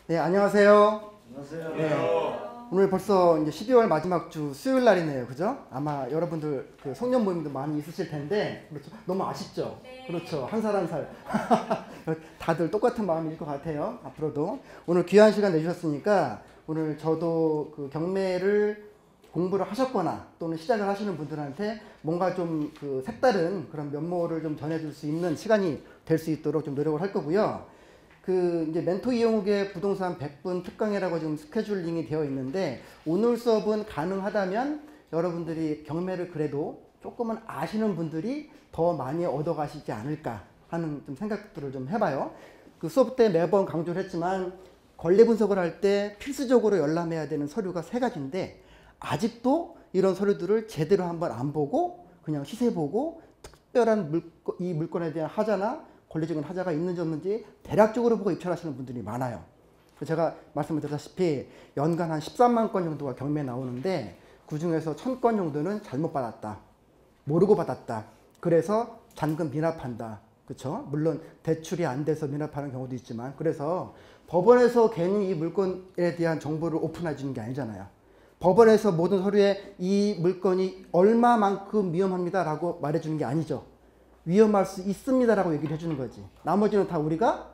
네, 안녕하세요. 안녕하세요. 네, 오늘 벌써 이제 12월 마지막 주 수요일 날이네요. 그죠? 아마 여러분들 그 송년 모임도 많이 있으실 텐데, 그렇죠? 너무 아쉽죠? 네. 그렇죠. 한 살 한 살. 다들 똑같은 마음일 것 같아요. 앞으로도. 오늘 귀한 시간 내주셨으니까, 오늘 저도 그 경매를 공부를 하셨거나 또는 시작을 하시는 분들한테 뭔가 좀 그 색다른 그런 면모를 좀 전해줄 수 있는 시간이 될 수 있도록 좀 노력을 할 거고요. 그 이제 멘토 이용욱의 부동산 100분 특강이라고 지금 스케줄링이 되어 있는데, 오늘 수업은 가능하다면 여러분들이 경매를 그래도 조금은 아시는 분들이 더 많이 얻어 가시지 않을까 하는 좀 생각들을 좀 해봐요. 그 수업 때 매번 강조를 했지만, 권리 분석을 할 때 필수적으로 열람해야 되는 서류가 세 가지인데, 아직도 이런 서류들을 제대로 한번 안 보고 그냥 시세 보고 특별한 이 물건에 대한 하자나 권리적인 하자가 있는지 없는지 대략적으로 보고 입찰하시는 분들이 많아요. 제가 말씀을 드렸다시피 연간 한 13만 건 정도가 경매에 나오는데, 그 중에서 1000건 정도는 잘못 받았다, 모르고 받았다, 그래서 잔금 미납한다. 그렇죠? 물론 대출이 안 돼서 미납하는 경우도 있지만, 그래서 법원에서 괜히 이 물건에 대한 정보를 오픈해 주는 게 아니잖아요. 법원에서 모든 서류에 이 물건이 얼마만큼 위험합니다라고 말해주는 게 아니죠. 위험할 수 있습니다라고 얘기를 해주는 거지. 나머지는 다 우리가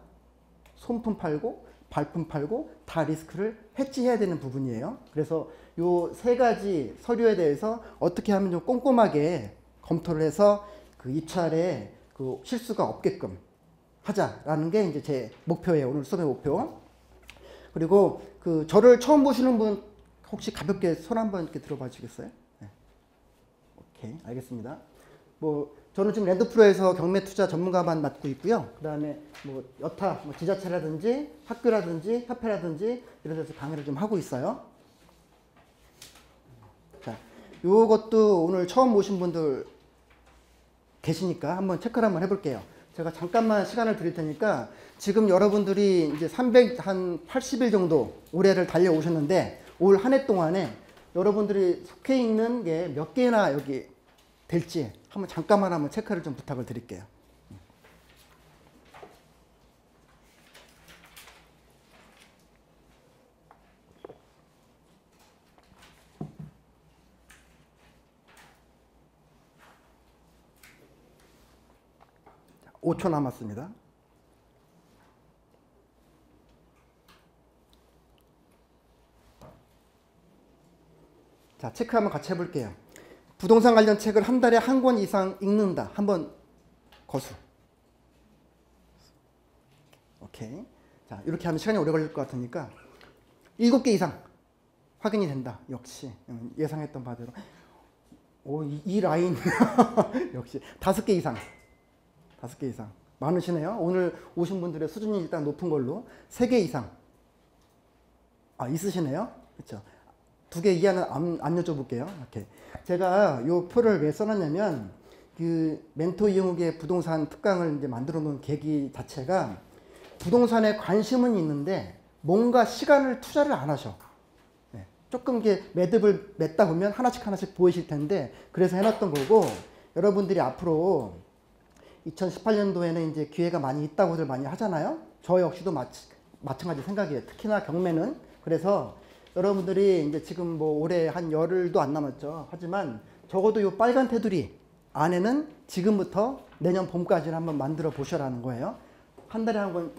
손품 팔고 발품 팔고 다 리스크를 해지해야 되는 부분이에요. 그래서 요 세 가지 서류에 대해서 어떻게 하면 좀 꼼꼼하게 검토를 해서 그 입찰에 그 실수가 없게끔 하자라는 게 이제 제 목표예요. 오늘 수업의 목표. 그리고 그 저를 처음 보시는 분 혹시 가볍게 손 한번 이렇게 들어봐 주시겠어요? 네. 오케이, 알겠습니다. 뭐 저는 지금 랜드프로에서 경매 투자 전문가만 맡고 있고요. 그 다음에 뭐 여타 뭐 지자체라든지 학교라든지 협회라든지 이런 데서 강의를 좀 하고 있어요. 자, 요것도 오늘 처음 오신 분들 계시니까 한번 체크를 한번 해볼게요. 제가 잠깐만 시간을 드릴 테니까, 지금 여러분들이 이제 380일 정도 올해를 달려오셨는데, 올 한 해 동안에 여러분들이 속해 있는 게 몇 개나 여기 될지 한번 잠깐만 한번 체크를 좀 부탁을 드릴게요. 자, 5초 남았습니다. 자, 체크 한번 같이 해볼게요. 부동산 관련 책을 한 달에 한 권 이상 읽는다. 한번 거수. 오케이. 자, 이렇게 하면 시간이 오래 걸릴 것 같으니까 7개 이상 확인이 된다. 역시 예상했던 바대로. 오, 이 라인 역시 5개 이상. 5개 이상. 많으시네요. 오늘 오신 분들의 수준이 일단 높은 걸로 3개 이상. 아, 있으시네요. 그렇죠. 2개 이하는 안 여쭤볼게요. 이렇게. 제가 요 표를 왜 써놨냐면, 그 멘토 이용욱의 부동산 특강을 이제 만들어 놓은 계기 자체가, 부동산에 관심은 있는데 뭔가 시간을 투자를 안 하셔. 네. 조금 이게 매듭을 맺다 보면 하나씩 보이실 텐데, 그래서 해놨던 거고, 여러분들이 앞으로 2018년도에는 이제 기회가 많이 있다고들 많이 하잖아요. 저 역시도 마찬가지 생각이에요. 특히나 경매는. 그래서 여러분들이 이제 지금 뭐 올해 한 열흘도 안 남았죠. 하지만 적어도 이 빨간 테두리 안에는 지금부터 내년 봄까지는 한번 만들어 보셔라는 거예요. 한 달에 한 권,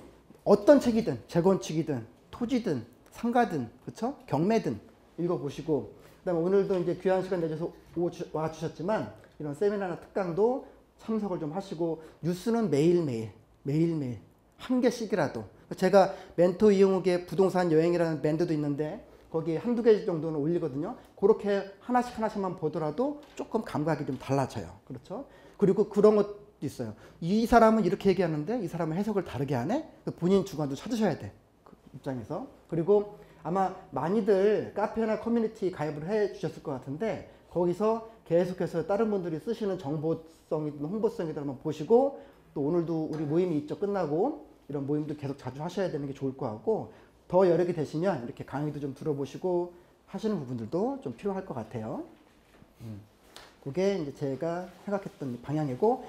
어떤 책이든, 재건축이든, 토지든, 상가든, 그쵸? 경매든 읽어보시고, 그 다음에 오늘도 이제 귀한 시간 내줘서 와주셨지만, 이런 세미나나 특강도 참석을 좀 하시고, 뉴스는 매일매일 한 개씩이라도. 제가 멘토 이용욱의 부동산 여행이라는 밴드도 있는데, 거기 한두 개 정도는 올리거든요. 그렇게 하나씩만 보더라도 조금 감각이 좀 달라져요. 그렇죠? 그리고 그런 것도 있어요. 이 사람은 이렇게 얘기하는데 이 사람은 해석을 다르게 하네? 본인 주관도 찾으셔야 돼. 그 입장에서. 그리고 아마 많이들 카페나 커뮤니티 가입을 해 주셨을 것 같은데, 거기서 계속해서 다른 분들이 쓰시는 정보성이든 홍보성이든 한번 보시고, 또 오늘도 우리 모임이 있죠. 끝나고 이런 모임도 계속 자주 하셔야 되는 게 좋을 것 같고, 더 여력이 되시면 이렇게 강의도 좀 들어보시고 하시는 부분들도 좀 필요할 것 같아요. 그게 이제 제가 생각했던 방향이고,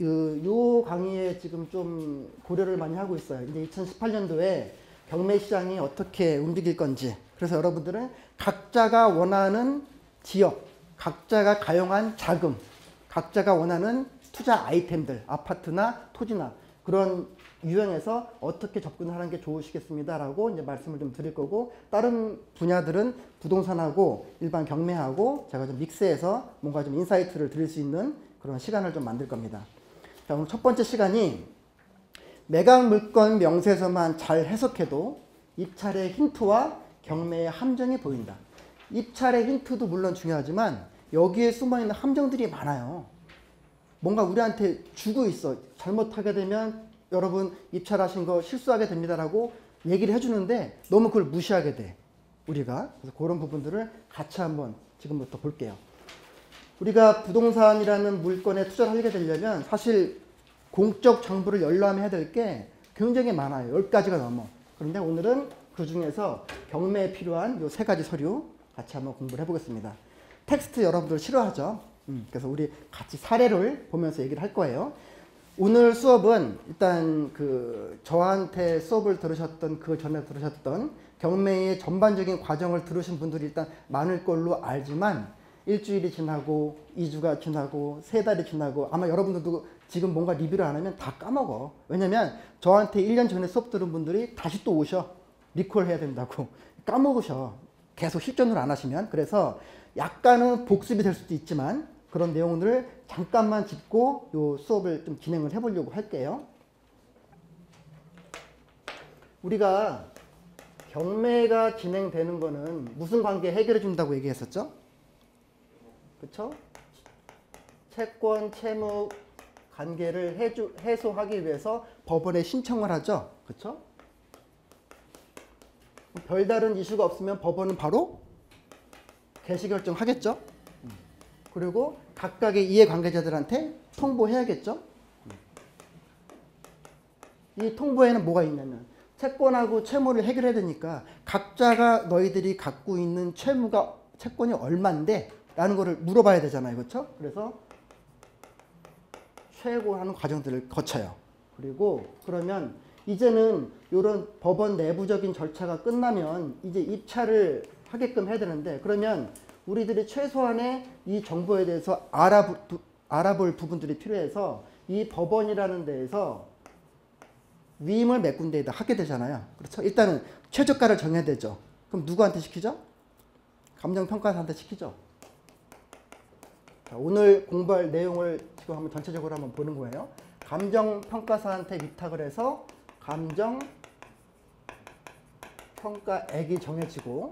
요 강의에 지금 좀 고려를 많이 하고 있어요. 이제 2018년도에 경매 시장이 어떻게 움직일 건지. 그래서 여러분들은 각자가 원하는 지역, 각자가 가용한 자금, 각자가 원하는 투자 아이템들, 아파트나 토지나 그런 유형에서 어떻게 접근하는 게 좋으시겠습니다라고 이제 말씀을 좀 드릴 거고, 다른 분야들은 부동산하고 일반 경매하고 제가 좀 믹스해서 뭔가 좀 인사이트를 드릴 수 있는 그런 시간을 좀 만들 겁니다. 자, 오늘 첫 번째 시간이 매각 물건 명세서만 잘 해석해도 입찰의 힌트와 경매의 함정이 보인다. 입찰의 힌트도 물론 중요하지만 여기에 숨어있는 함정들이 많아요. 뭔가 우리한테 주고 있어. 잘못하게 되면 여러분 입찰하신 거 실수하게 됩니다라고 얘기를 해주는데 너무 그걸 무시하게 돼. 우리가. 그래서 그런 부분들을 같이 한번 지금부터 볼게요. 우리가 부동산이라는 물건에 투자를 하게 되려면 사실 공적 정보를 열람해야 될 게 굉장히 많아요. 10가지가 넘어. 그런데 오늘은 그 중에서 경매에 필요한 요 3가지 서류 같이 한번 공부를 해보겠습니다. 텍스트 여러분들 싫어하죠? 그래서 우리 같이 사례를 보면서 얘기를 할 거예요. 오늘 수업은 일단 저한테 수업을 들으셨던 그 전에 들으셨던 경매의 전반적인 과정을 들으신 분들이 일단 많을 걸로 알지만 일주일이 지나고 2주가 지나고 3달이 지나고 아마 여러분들도 지금 뭔가 리뷰를 안 하면 다 까먹어. 왜냐면 저한테 1년 전에 수업 들은 분들이 다시 또 오셔. 리콜 해야 된다고. 까먹으셔. 계속 실전을 안 하시면. 그래서 약간은 복습이 될 수도 있지만 그런 내용들을 잠깐만 짚고 요 수업을 좀 진행을 해보려고 할게요. 우리가 경매가 진행되는 거는 무슨 관계 해결해 준다고 얘기했었죠? 그쵸? 채권, 채무 관계를 해소하기 위해서 법원에 신청을 하죠. 그쵸? 별다른 이슈가 없으면 법원은 바로 개시 결정하겠죠. 그리고 각각의 이해관계자들한테 통보해야겠죠. 이 통보에는 뭐가 있냐면 채권하고 채무를 해결해야 되니까 각자가 너희들이 갖고 있는 채권이 얼만데 라는 거를 물어봐야 되잖아요. 그렇죠? 그래서 최고하는 과정들을 거쳐요. 그리고 그러면 이제는 이런 법원 내부적인 절차가 끝나면 이제 입찰을 하게끔 해야 되는데, 그러면 우리들이 최소한의 이 정보에 대해서 알아볼 부분들이 필요해서 이 법원이라는 데에서 위임을 몇 군데에다 하게 되잖아요. 그렇죠? 일단은 최저가를 정해야 되죠. 그럼 누구한테 시키죠? 감정평가사한테 시키죠. 자, 오늘 공부할 내용을 지금 한번 전체적으로 한번 보는 거예요. 감정평가사한테 위탁을 해서 감정평가액이 정해지고,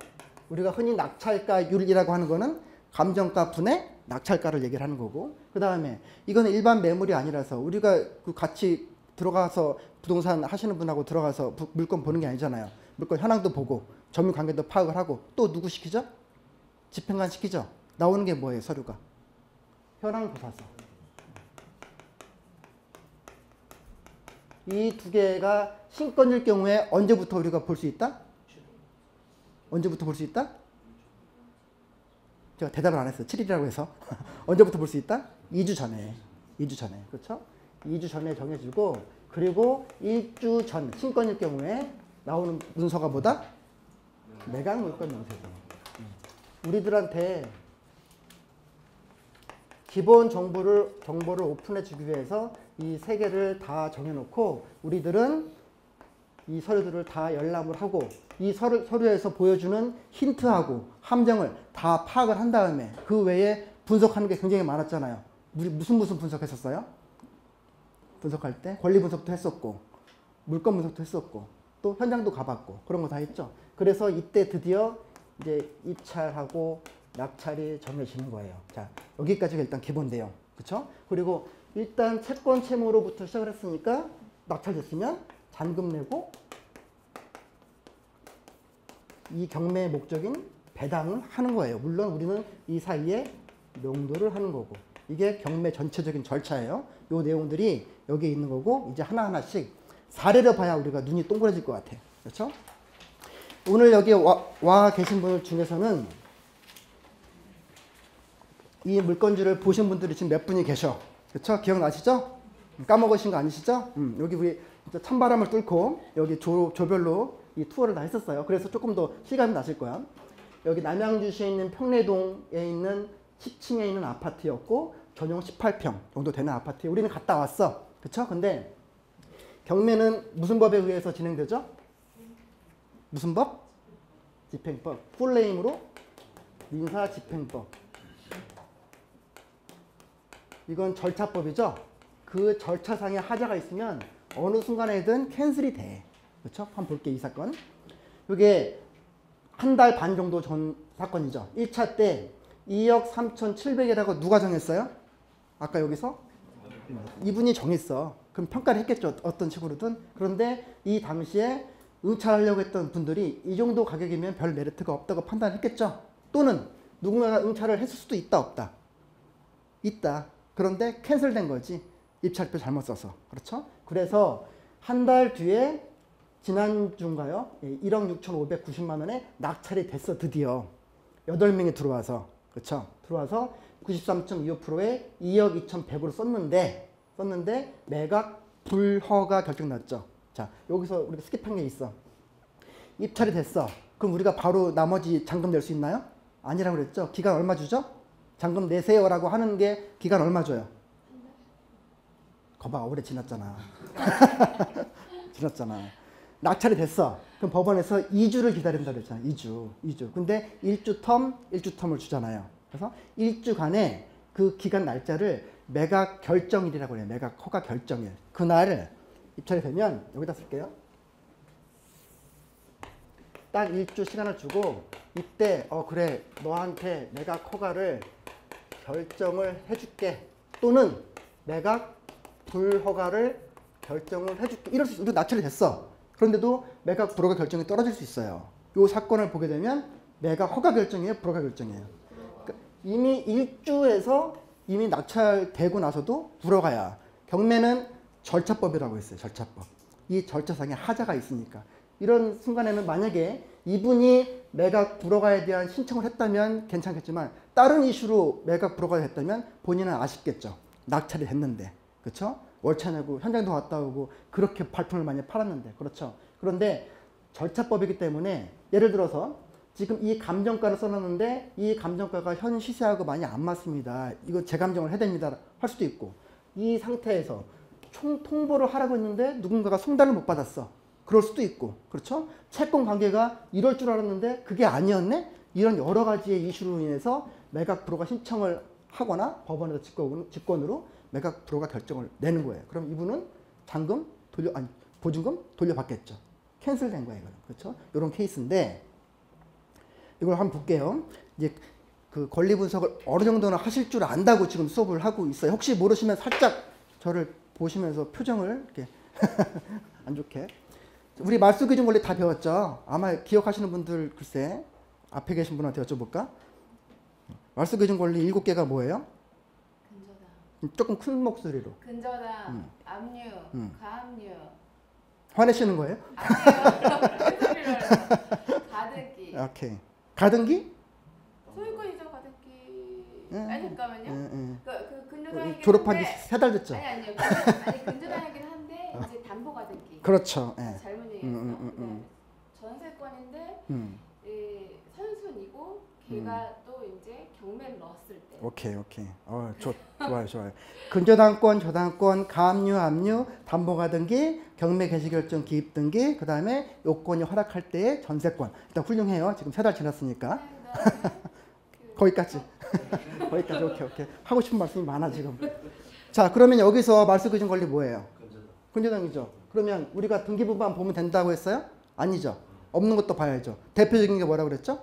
우리가 흔히 낙찰가율이라고 하는 거는 감정가 분의 낙찰가를 얘기를 하는 거고, 그 다음에 이거는 일반 매물이 아니라서 우리가 같이 들어가서 부동산 하시는 분하고 들어가서 물건 보는 게 아니잖아요. 물건 현황도 보고 점유 관계도 파악을 하고 또 누구 시키죠? 집행관 시키죠. 나오는 게 뭐예요? 서류가 현황도사서. 이 두 개가 신건일 경우에 언제부터 우리가 볼 수 있다? 언제부터 볼 수 있다? 제가 대답을 안 했어요. 7일이라고 해서. 언제부터 볼 수 있다? 2주 전에. 2주 전에. 그렇죠? 2주 전에 정해지고, 그리고 1주 전 신건일 경우에 나오는 문서가 뭐다? 매각 물건 명세서. 우리들한테 기본 정보를 오픈해 주기 위해서 이 3개를 다 정해놓고 우리들은 이 서류들을 다 열람을 하고 이 서류에서 보여주는 힌트하고 함정을 다 파악을 한 다음에 그 외에 분석하는 게 굉장히 많았잖아요. 우리 무슨 분석했었어요? 분석할 때 권리 분석도 했었고 물건 분석도 했었고 또 현장도 가봤고 그런 거 다 했죠. 그래서 이때 드디어 이제 입찰하고 낙찰이 정해지는 거예요. 자, 여기까지가 일단 기본 내용. 그쵸? 그리고 일단 채권 채무로부터 시작을 했으니까 낙찰됐으면 잔금 내고 이 경매의 목적인 배당을 하는 거예요. 물론 우리는 이 사이에 명도를 하는 거고, 이게 경매 전체적인 절차예요. 이 내용들이 여기에 있는 거고, 이제 하나하나씩 사례를 봐야 우리가 눈이 동그래질 것 같아요. 그렇죠? 오늘 여기 와 계신 분들 중에서는 이 물건지를 보신 분들이 지금 몇 분이 계셔. 그렇죠? 기억나시죠? 까먹으신 거 아니시죠? 여기 우리 찬바람을 뚫고 여기 조별로 이 투어를 다 했었어요. 그래서 조금 더 실감이 나실 거야. 여기 남양주시에 있는 평내동에 있는 10층에 있는 아파트였고 전용 18평 정도 되는 아파트에 우리는 갔다 왔어. 그쵸? 근데 경매는 무슨 법에 의해서 진행되죠? 무슨 법? 집행법. 풀네임으로 민사집행법. 이건 절차법이죠. 그 절차상에 하자가 있으면 어느 순간에든 캔슬이 돼. 그렇죠? 한번 볼게요. 이 사건. 이게 한 달 반 정도 전 사건이죠. 1차 때 2억 3,700이라고 누가 정했어요? 아까 여기서? 이분이 정했어. 그럼 평가를 했겠죠. 어떤 식으로든. 그런데 이 당시에 응찰하려고 했던 분들이 이 정도 가격이면 별 메리트가 없다고 판단했겠죠. 또는 누군가가 응찰을 했을 수도 있다 없다. 있다. 그런데 캔슬된 거지. 입찰표 잘못 써서. 그렇죠? 그래서 한 달 뒤에 지난주인가요? 1억 6,590만 원에 낙찰이 됐어. 드디어. 8명이 들어와서. 그렇죠? 들어와서 93.25%에 2억 2,100으로 썼는데 매각 불허가 결정났죠. 자, 여기서 우리가 스킵한 게 있어. 입찰이 됐어. 그럼 우리가 바로 나머지 잔금 낼 수 있나요? 아니라고 그랬죠. 기간 얼마 주죠? 잔금 내세요라고 하는 게 기간 얼마 줘요? 거봐, 오래 지났잖아. 지났잖아. 낙찰이 됐어. 그럼 법원에서 2주를 기다린다 그랬잖아. 2주. 근데 1주 텀을 주잖아요. 그래서 1주간의 그 기간 날짜를 매각 결정일이라고 해요. 매각 허가 결정일. 그날 입찰이 되면 여기다 쓸게요. 딱 1주 시간을 주고 이때 그래 너한테 매각 허가를 결정을 해줄게. 또는 매각 불허가를 결정을 해줄게. 이럴 수 있어. 우리 낙찰이 됐어. 그런데도 매각 불허가 결정이 떨어질 수 있어요. 이 사건을 보게 되면 매각 허가 결정이에요? 불허가 결정이에요? 그러니까 이미 1주에서 이미 낙찰되고 나서도 불허가야. 경매는 절차법이라고 했어요. 절차법. 이 절차상에 하자가 있으니까. 이런 순간에는 만약에 이분이 매각 불허가에 대한 신청을 했다면 괜찮겠지만 다른 이슈로 매각 불허가 됐다면 본인은 아쉽겠죠. 낙찰이 됐는데. 그렇죠? 월차 내고 현장도 갔다 오고 그렇게 발품을 많이 팔았는데. 그렇죠? 그런데 절차법이기 때문에 예를 들어서 지금 이 감정가를 써놨는데 이 감정가가 현 시세하고 많이 안 맞습니다. 이거 재감정을 해야 됩니다. 할 수도 있고 이 상태에서 총 통보를 하라고 했는데 누군가가 송달을 못 받았어. 그럴 수도 있고. 그렇죠? 채권 관계가 이럴 줄 알았는데 그게 아니었네? 이런 여러 가지의 이슈로 인해서 매각 불허가 신청을 하거나 법원에서 직권으로 매각 불허가 결정을 내는 거예요. 그럼 이분은 보증금 돌려받겠죠. 캔슬된 거예요. 이거는. 그렇죠? 이런 케이스인데 이걸 한번 볼게요. 이제 그 권리 분석을 어느 정도는 하실 줄 안다고 지금 수업을 하고 있어요. 혹시 모르시면 살짝 저를 보시면서 표정을 이렇게 안 좋게. 우리 말소기준 권리 다 배웠죠? 아마 기억하시는 분들 글쎄 앞에 계신 분한테 여쭤볼까? 말소기준 권리 7개가 뭐예요? 근저당. 조금 큰 목소리로. 근저당, 압류, 가압류. 화내시는 거예요? 아니에요. 가등기. 오케이. 가등기? 소유권이죠, 가등기. 아니 잠깐만요. 그 근저당이긴 졸업한 지 한데 3달 됐죠? 아니요. 근저당이긴 한데 이제 담보 가등기. 그렇죠. 예. 잘못 얘기했어. 전세권인데 이 선순이고 걔가 또 이제 경매를 넣었을 때. 오케이. 좋아요. 근저당권, 저당권, 가압류, 압류, 담보가등기, 경매 개시결정 기입 등기, 그 다음에 요건이 허락할 때의 전세권. 일단 훌륭해요. 지금 3달 지났으니까. 거기까지. 거기까지. 오케이. 하고 싶은 말씀이 많아 지금. 자, 그러면 여기서 말소기준 권리 뭐예요? 근저당이죠. 그러면 우리가 등기부만 보면 된다고 했어요? 아니죠. 없는 것도 봐야죠. 대표적인 게 뭐라고 그랬죠?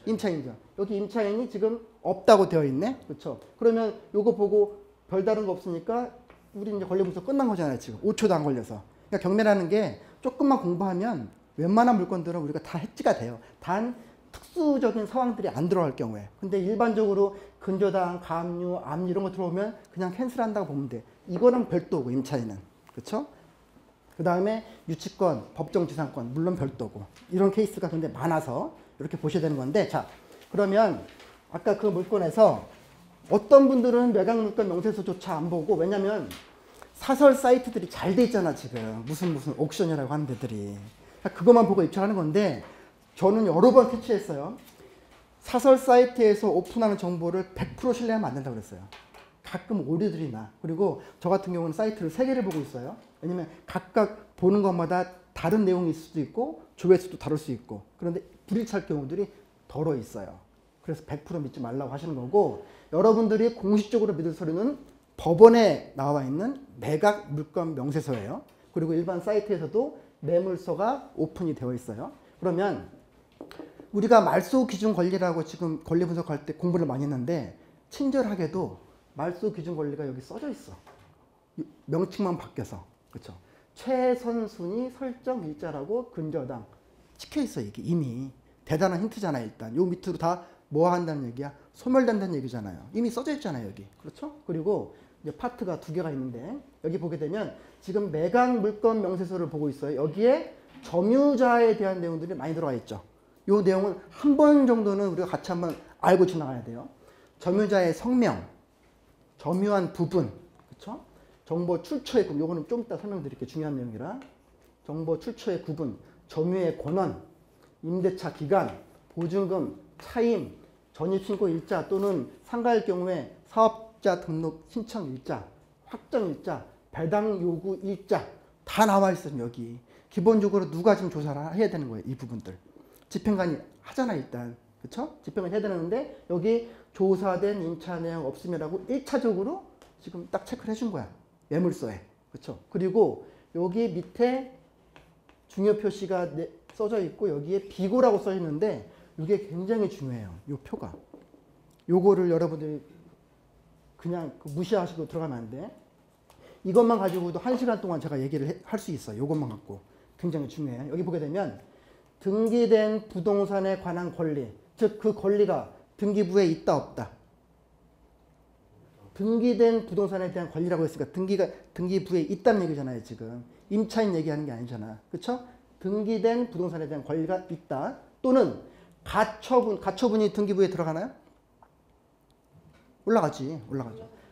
임차인이죠. 여기 임차인이 지금 없다고 되어 있네. 그렇죠? 그러면 요거 보고 별다른 거 없으니까 우리 이제 권리 분석 끝난 거잖아요. 지금 5초도 안 걸려서. 그러니까 경매라는 게 조금만 공부하면 웬만한 물건들은 우리가 다 해지가 돼요. 단 특수적인 상황들이 안 들어갈 경우에. 근데 일반적으로 근저당, 가압류, 압류 이런 거 들어오면 그냥 캔슬한다고 보면 돼. 이거는 별도고 임차인은. 그렇죠? 그 다음에 유치권, 법정지상권 물론 별도고. 이런 케이스가 근데 많아서 이렇게 보셔야 되는 건데, 자, 그러면 아까 그 물건에서 어떤 분들은 매각 물건 명세서조차 안 보고, 왜냐면 사설 사이트들이 잘 돼 있잖아 지금. 무슨 옥션이라고 하는 데들이. 그것만 보고 입찰하는 건데 저는 여러 번 캐치했어요. 사설 사이트에서 오픈하는 정보를 100% 신뢰하면 안 된다고 그랬어요. 가끔 오류들이 나. 그리고 저 같은 경우는 사이트를 3개를 보고 있어요. 왜냐면 각각 보는 것마다 다른 내용일 수도 있고 조회수도 다를 수 있고 그런데 불일치할 경우들이 덜어 있어요. 그래서 100% 믿지 말라고 하시는 거고 여러분들이 공식적으로 믿을 소리는 법원에 나와 있는 매각 물건 명세서예요. 그리고 일반 사이트에서도 매물서가 오픈이 되어 있어요. 그러면 우리가 말소 기준 권리라고 지금 권리 분석할 때 공부를 많이 했는데 친절하게도 말소 기준 권리가 여기 써져 있어. 명칭만 바뀌어서. 그렇죠? 최선순위 설정 일자라고 근저당 찍혀 있어 이게 이미. 대단한 힌트잖아요, 일단. 요 밑으로 다 뭐 한다는 얘기야? 소멸된다는 얘기잖아요. 이미 써져 있잖아요, 여기. 그렇죠? 그리고 이제 파트가 2개가 있는데 여기 보게 되면 지금 매각 물건 명세서를 보고 있어요. 여기에 점유자에 대한 내용들이 많이 들어와 있죠. 요 내용은 한 번 정도는 우리가 같이 한번 알고 지나가야 돼요. 점유자의 성명, 점유한 부분, 그렇죠? 정보 출처의 구분, 요거는 좀 이따 설명드릴게요. 중요한 내용이라. 정보 출처의 구분, 점유의 권한, 임대차 기간, 보증금, 차임, 전입신고 일자 또는 상가일 경우에 사업자 등록 신청 일자, 확정 일자, 배당 요구 일자 다 나와 있어요, 여기. 기본적으로 누가 지금 조사를 해야 되는 거예요, 이 부분들. 집행관이 하잖아, 일단. 그쵸? 집행관이 해야 되는데, 여기 조사된 임차 내용 없음이라고 1차적으로 지금 딱 체크를 해준 거야. 매물서에. 그쵸? 그리고 여기 밑에 중요 표시가 써져 있고, 여기에 비고라고 써 있는데, 이게 굉장히 중요해요. 요 표가. 요거를 여러분들이 그냥 무시하시고 들어가면 안 돼. 이것만 가지고도 1시간 동안 제가 얘기를 할 수 있어요. 요것만 갖고. 굉장히 중요해요. 여기 보게 되면 등기된 부동산에 관한 권리, 즉 그 권리가 등기부에 있다 없다. 등기된 부동산에 대한 권리라고 했으니까 등기부에 있다는 얘기잖아요, 지금. 임차인 얘기하는 게 아니잖아. 그렇죠? 등기된 부동산에 대한 권리가 있다. 또는 가처분이 등기부에 들어가나요? 올라가죠.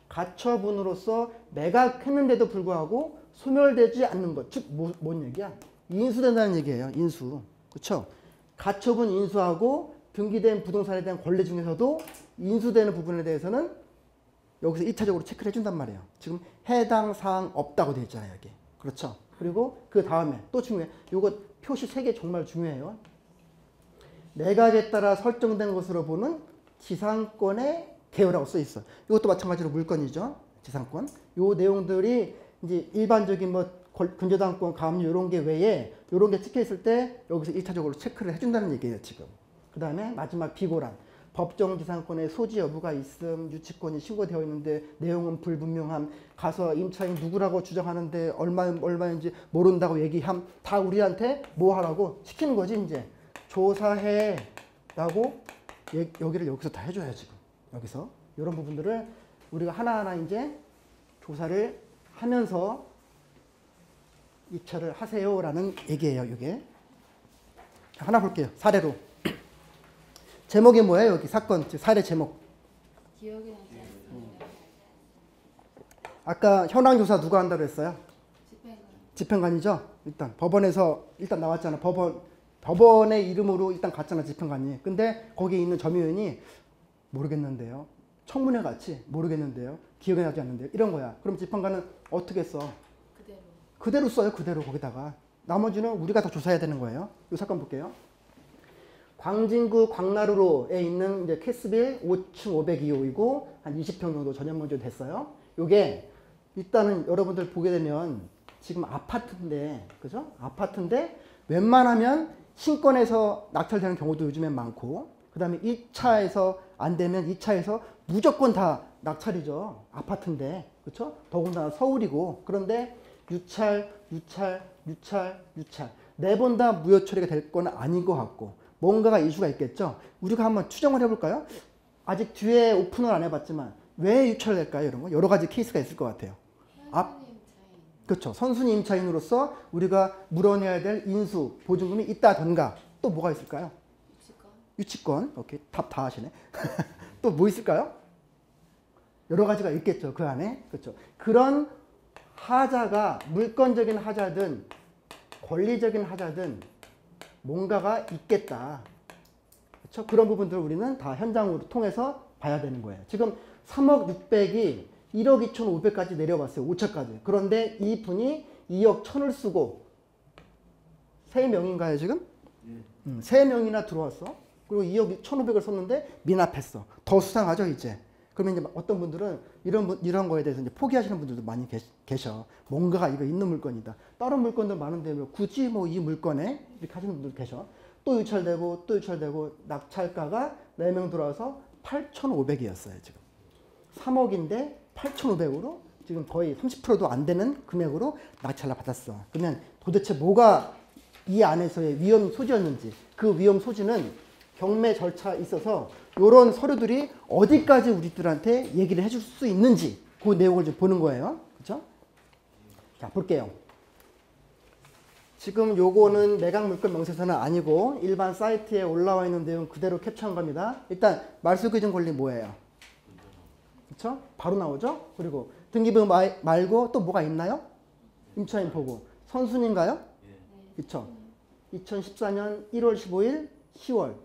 가처분으로서 매각했는데도 불구하고 소멸되지 않는 것. 즉, 뭔 얘기야? 인수된다는 얘기예요. 인수. 그렇죠? 가처분 인수하고 등기된 부동산에 대한 권리 중에서도 인수되는 부분에 대해서는 여기서 1차적으로 체크를 해준단 말이에요. 지금 해당 사항 없다고 되어 있잖아요. 여기. 그렇죠? 그리고 그 다음에 또 중요해. 요거 표시 3개 정말 중요해요. 매각에 따라 설정된 것으로 보는 지상권의 개요라고 써 있어. 이것도 마찬가지로 물건이죠. 지상권. 요 내용들이 이제 일반적인 뭐 근저당권, 가압류 이런 게 외에 이런 게 찍혀 있을 때 여기서 1차적으로 체크를 해준다는 얘기예요, 지금. 그 다음에 마지막 비고란. 법정 지상권의 소지 여부가 있음, 유치권이 신고되어 있는데 내용은 불분명함, 가서 임차인 누구라고 주장하는데 얼마인지 모른다고 얘기함, 다 우리한테 뭐 하라고 시키는 거지, 이제. 조사해 라고 여기를 여기서 다 해줘요, 지금. 여기서. 이런 부분들을 우리가 하나하나 이제 조사를 하면서 입찰을 하세요 라는 얘기예요, 이게. 하나 볼게요, 사례로. 제목이 뭐예요, 여기 사건, 사례 제목. 기억이 나지 않습니다. 아까 현황조사 누가 한다고 했어요? 집행관. 집행관이죠? 일단 법원에서 일단 나왔잖아. 법원의 이름으로 일단 갔잖아, 집행관이. 근데 거기에 있는 점유인이 모르겠는데요. 청문회 같이 모르겠는데요. 기억이 나지 않는데요. 이런 거야. 그럼 집행관은 어떻게 써? 그대로 써요. 그대로 거기다가. 나머지는 우리가 다 조사해야 되는 거예요. 이 사건 볼게요. 광진구 광나루로에 있는 이제 캐스빌 5층 502호이고 한 20평 정도 전용건조 됐어요. 요게 일단은 여러분들 보게 되면 지금 아파트인데, 그죠? 아파트인데 웬만하면 신권에서 낙찰되는 경우도 요즘엔 많고, 그 다음에 1차에서 안 되면 2차에서 무조건 다 낙찰이죠. 아파트인데, 그렇죠? 더군다나 서울이고. 그런데 유찰 4번 다 무효 처리가 될 건 아닌 것 같고 뭔가가 이슈가 있겠죠. 우리가 한번 추정을 해볼까요? 아직 뒤에 오픈을 안 해봤지만 왜 유찰될까요? 이런 거 여러 가지 케이스가 있을 것 같아요. 그렇죠. 선순위 임차인으로서 우리가 물어내야 될 인수 보증금이 있다던가 또 뭐가 있을까요? 유치권. 오케이. 답 다 하시네. 또 뭐 있을까요? 여러 가지가 있겠죠. 그 안에. 그렇죠. 그런 하자가 물건적인 하자든 권리적인 하자든 뭔가가 있겠다. 그렇죠? 그런 부분들을 우리는 다 현장으로 통해서 봐야 되는 거예요. 지금 3억 6백이 1억 2,500까지 내려왔어요. 5차까지. 그런데 이분이 2억 1,000을 쓰고 3명인가요 지금? 3명이나 들어왔어. 그리고 2억 1,500을 썼는데 미납했어. 더 수상하죠 이제. 그러면 이제 어떤 분들은 이런 거에 대해서 이제 포기하시는 분들도 많이 계셔. 뭔가가 이거 있는 물건이다. 다른 물건들 많은데 뭐 굳이 뭐 이 물건에 이렇게 하시는 분들 계셔. 또 유찰되고 낙찰가가 4명 들어와서 8,500이었어요 지금. 3억인데 8,500으로 지금 거의 30%도 안 되는 금액으로 낙찰을 받았어. 그러면 도대체 뭐가 이 안에서의 위험 소지였는지, 그 위험 소지는 경매 절차에 있어서 이런 서류들이 어디까지 우리들한테 얘기를 해줄 수 있는지 그 내용을 좀 보는 거예요. 그렇죠? 자, 볼게요. 지금 요거는 매각 물건 명세서는 아니고 일반 사이트에 올라와 있는 내용 그대로 캡처한 겁니다. 일단 말소기준 권리 뭐예요? 그렇죠? 바로 나오죠? 그리고 등기부 말고 또 뭐가 있나요? 임차인 보고. 선순인가요? 그렇죠? 2014년 1월 15일, 10월.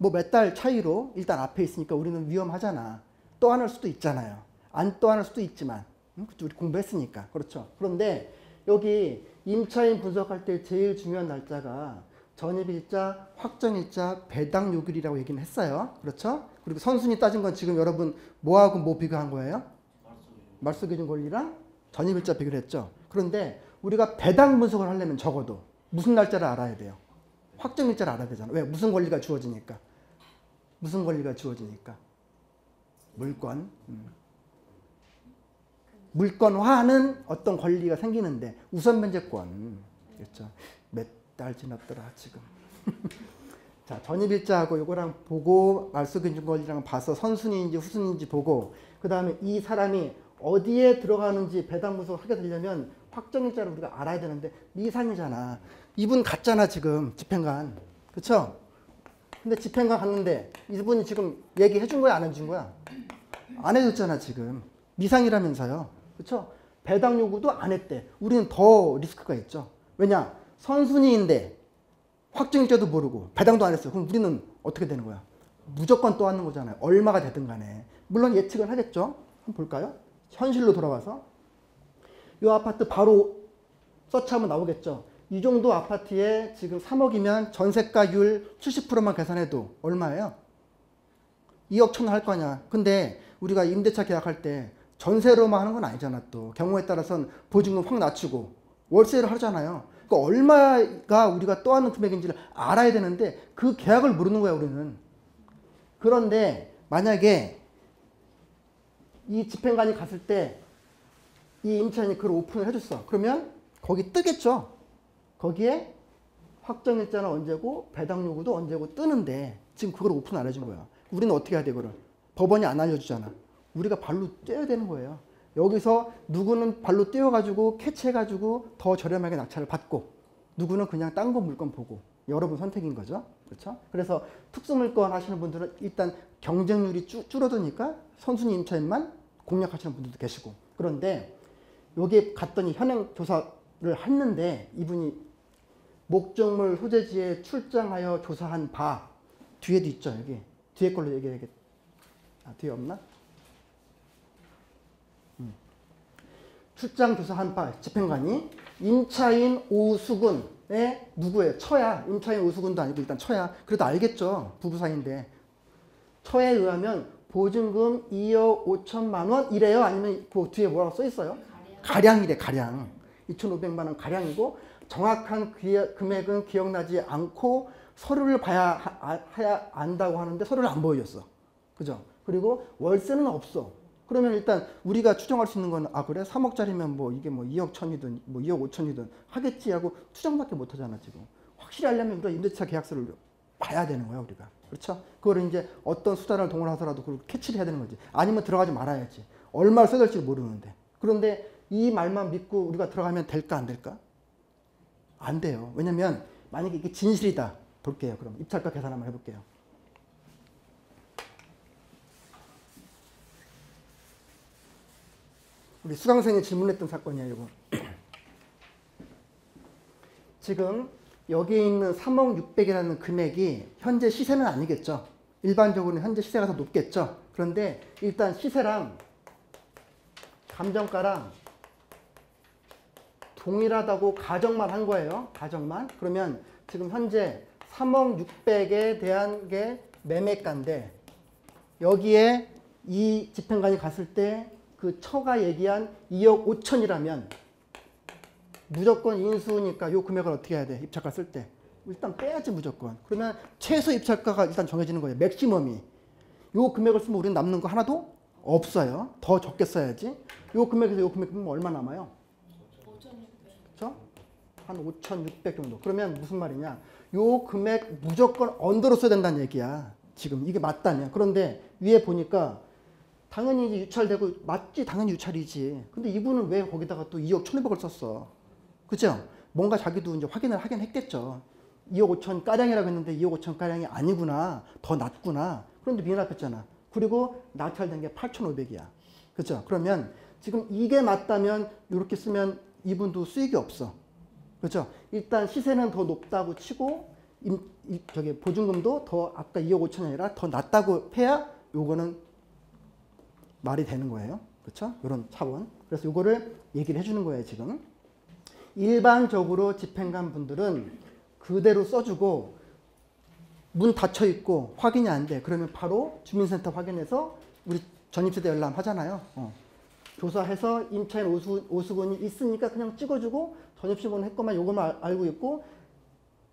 뭐 몇 달 차이로 일단 앞에 있으니까 우리는 위험하잖아. 또 안 할 수도 있잖아요. 안 또 안 할 수도 있지만. 우리 공부했으니까. 그렇죠? 그런데 여기 임차인 분석할 때 제일 중요한 날짜가 전입일자, 확정일자, 배당 요일이라고 얘기는 했어요. 그렇죠? 그리고 선순위 따진 건 지금 여러분 뭐하고 뭐 비교한 거예요? 말소기준 권리랑 전입일자 비교를 했죠. 그런데 우리가 배당 분석을 하려면 적어도 무슨 날짜를 알아야 돼요? 확정일자를 알아야 되잖아. 왜? 무슨 권리가 주어지니까. 무슨 권리가 주어지니까. 물권. 물권화하는 어떤 권리가 생기는데 우선 면제권. 그렇죠. 몇 달 지났더라 지금. 자, 전입일자하고 이거랑 보고 말소기준 권리랑 봐서 선순위인지 후순위인지 보고 그 다음에 이 사람이 어디에 들어가는지 배당 분석을 하게 되려면 확정일자를 우리가 알아야 되는데 미상이잖아. 이분 갔잖아 지금 집행관. 그렇죠? 근데 집행관 갔는데 이분이 지금 얘기해 준 거야 안 해준 거야? 안 해줬잖아 지금. 미상이라면서요. 그렇죠? 배당 요구도 안 했대. 우리는 더 리스크가 있죠. 왜냐? 선순위인데 확정일자도 모르고 배당도 안 했어. 그럼 우리는 어떻게 되는 거야? 무조건 또 하는 거잖아요. 얼마가 되든 간에. 물론 예측은 하겠죠. 한번 볼까요? 현실로 돌아와서 이 아파트 바로 서치하면 나오겠죠. 이 정도 아파트에 지금 3억이면 전세가율 70%만 계산해도 얼마예요? 2억 1,000 할 거냐. 근데 우리가 임대차 계약할 때 전세로만 하는 건 아니잖아 또. 경우에 따라서는 보증금 확 낮추고 월세를 하잖아요. 그러니까 얼마가 우리가 또 하는 금액인지를 알아야 되는데 그 계약을 모르는 거야 우리는. 그런데 만약에 이 집행관이 갔을 때 이 임차인이 그걸 오픈을 해줬어. 그러면 거기 뜨겠죠. 거기에 확정일자는 언제고 배당 요구도 언제고 뜨는데 지금 그걸 오픈 안 해준 거야. 우리는 어떻게 해야 돼 그걸? 법원이 안 알려주잖아. 우리가 발로 뛰어야 되는 거예요. 여기서 누구는 발로 뛰어가지고 캐치해가지고 더 저렴하게 낙찰을 받고 누구는 그냥 딴 거 물건 보고 여러분 선택인 거죠. 그렇죠? 그래서 특수물건 하시는 분들은 일단 경쟁률이 줄어드니까 선순위 임차인만 공략하시는 분들도 계시고. 그런데 여기 갔더니 현행 조사를 했는데 이분이 목적물 소재지에 출장하여 조사한 바 뒤에도 있죠. 여기 뒤에 걸로 얘기해야겠다. 아, 뒤에 없나? 출장 조사한 바 집행관이 임차인 오수근의 누구예요? 처야. 임차인 오수근도 아니고 일단 처야. 그래도 알겠죠. 부부 사이인데. 처에 의하면 보증금 2억 5천만 원 이래요? 아니면 그 뒤에 뭐라고 써 있어요? 가량이래. 가량. 2,500만 원 가량이고 정확한 금액은 기억나지 않고 서류를 봐야 안다고 하는데 서류를 안 보여줬어. 그죠? 그리고 월세는 없어. 그러면 일단 우리가 추정할 수 있는 건 아 그래? 3억짜리면 뭐 이게 뭐 2억 1천이든 뭐 2억 5천이든 하겠지 하고 추정밖에 못 하잖아 지금. 확실히 하려면 우리가 임대차 계약서를 봐야 되는 거야 우리가. 그렇죠? 그거를 이제 어떤 수단을 동원하더라도 그걸 캐치를 해야 되는 거지. 아니면 들어가지 말아야지. 얼마를 써야 될지 모르는데. 그런데 이 말만 믿고 우리가 들어가면 될까 안 될까? 안 돼요. 왜냐면 만약에 이게 진실이다. 볼게요. 그럼 입찰가 계산 한번 해볼게요. 우리 수강생이 질문했던 사건이에요. 이거. 지금 여기에 있는 3억 6백이라는 금액이 현재 시세는 아니겠죠. 일반적으로는 현재 시세가 더 높겠죠. 그런데 일단 시세랑 감정가랑 동일하다고 가정만 한 거예요. 가정만. 그러면 지금 현재 3억 6백에 대한 게 매매가인데 여기에 이 집행관이 갔을 때 그 처가 얘기한 2억 5천이라면 무조건 인수니까 요 금액을 어떻게 해야 돼? 입찰가 쓸 때. 일단 빼야지 무조건. 그러면 최소 입찰가가 일단 정해지는 거예요. 맥시멈이. 요 금액을 쓰면 우리는 남는 거 하나도 없어요. 더 적게 써야지. 요 금액에서 요 금액 보면 얼마 남아요? 5,600. 그렇죠? 한 5,600 정도. 그러면 무슨 말이냐? 요 금액 무조건 언더로 써야 된다는 얘기야. 지금 이게 맞다면. 그런데 위에 보니까 당연히 이제 유찰되고 맞지 당연히 유찰이지. 근데 이분은 왜 거기다가 또 2억 1,200을 썼어? 그죠? 뭔가 자기도 이제 확인을 하긴 했겠죠. 2억 5천 가량이라고 했는데 2억 5천 가량이 아니구나. 더 낮구나. 그런데 미납했잖아. 그리고 낙찰된 게 8,500이야. 그죠? 그러면 지금 이게 맞다면 이렇게 쓰면 이분도 수익이 없어. 그렇죠? 일단 시세는 더 높다고 치고 저기 보증금도 더 아까 2억 5천이 아니라 더 낮다고 해야 요거는 말이 되는 거예요. 그렇죠? 이런 차원. 그래서 요거를 얘기를 해주는 거예요, 지금. 일반적으로 집행관 분들은 그대로 써주고 문 닫혀 있고 확인이 안 돼. 그러면 바로 주민센터 확인해서 우리 전입세대 열람 하잖아요. 조사해서 임차인 오수근이 있으니까 그냥 찍어주고 전입신고는 했건만 요것만 알고 있고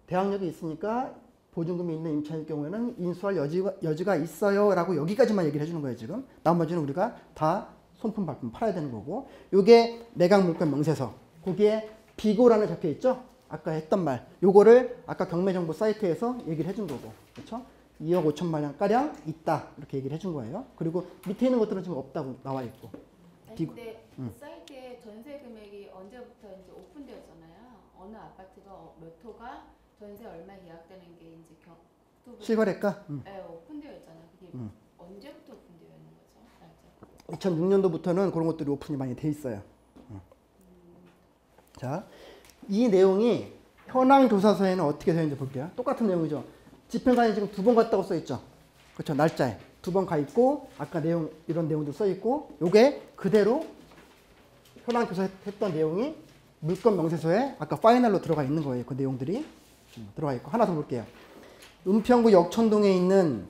대항력이 있으니까 보증금이 있는 임차인의 경우에는 인수할 여지가 있어요 라고 여기까지만 얘기를 해주는 거예요 지금. 나머지는 우리가 다 손품 발품 팔아야 되는 거고. 요게 매각물건 명세서. 거기에 비고라는 적혀 있죠. 아까 했던 말. 요거를 아까 경매정보 사이트에서 얘기를 해준 거고. 그렇죠? 2억 5천만 원 가량 있다 이렇게 얘기를 해준 거예요. 그리고 밑에 있는 것들은 지금 없다고 나와 있고. 아니, 근데 그 사이트에 전세 금액이 언제부터 이제 오픈되었잖아요. 어느 아파트가 몇 호가 전세 얼마 예약되는 게 이제 실거래가? 네, 오픈되어 있잖아요. 그게 언제부터 오픈되어 있는 거죠? 날짜? 2006년도부터는 그런 것들이 오픈이 많이 돼 있어요. 자, 이 내용이 현황 조사서에는 어떻게 되어 있는지 볼게요. 똑같은 내용이죠. 집행관이 지금 2번 갔다고 써 있죠. 그렇죠. 날짜에 2번 가 있고 아까 내용 이런 내용도 써 있고 요게 그대로 현황 조사했던 내용이 물건 명세서에 아까 파이널로 들어가 있는 거예요. 그 내용들이 들어가 있고 하나 더 볼게요. 은평구 역천동에 있는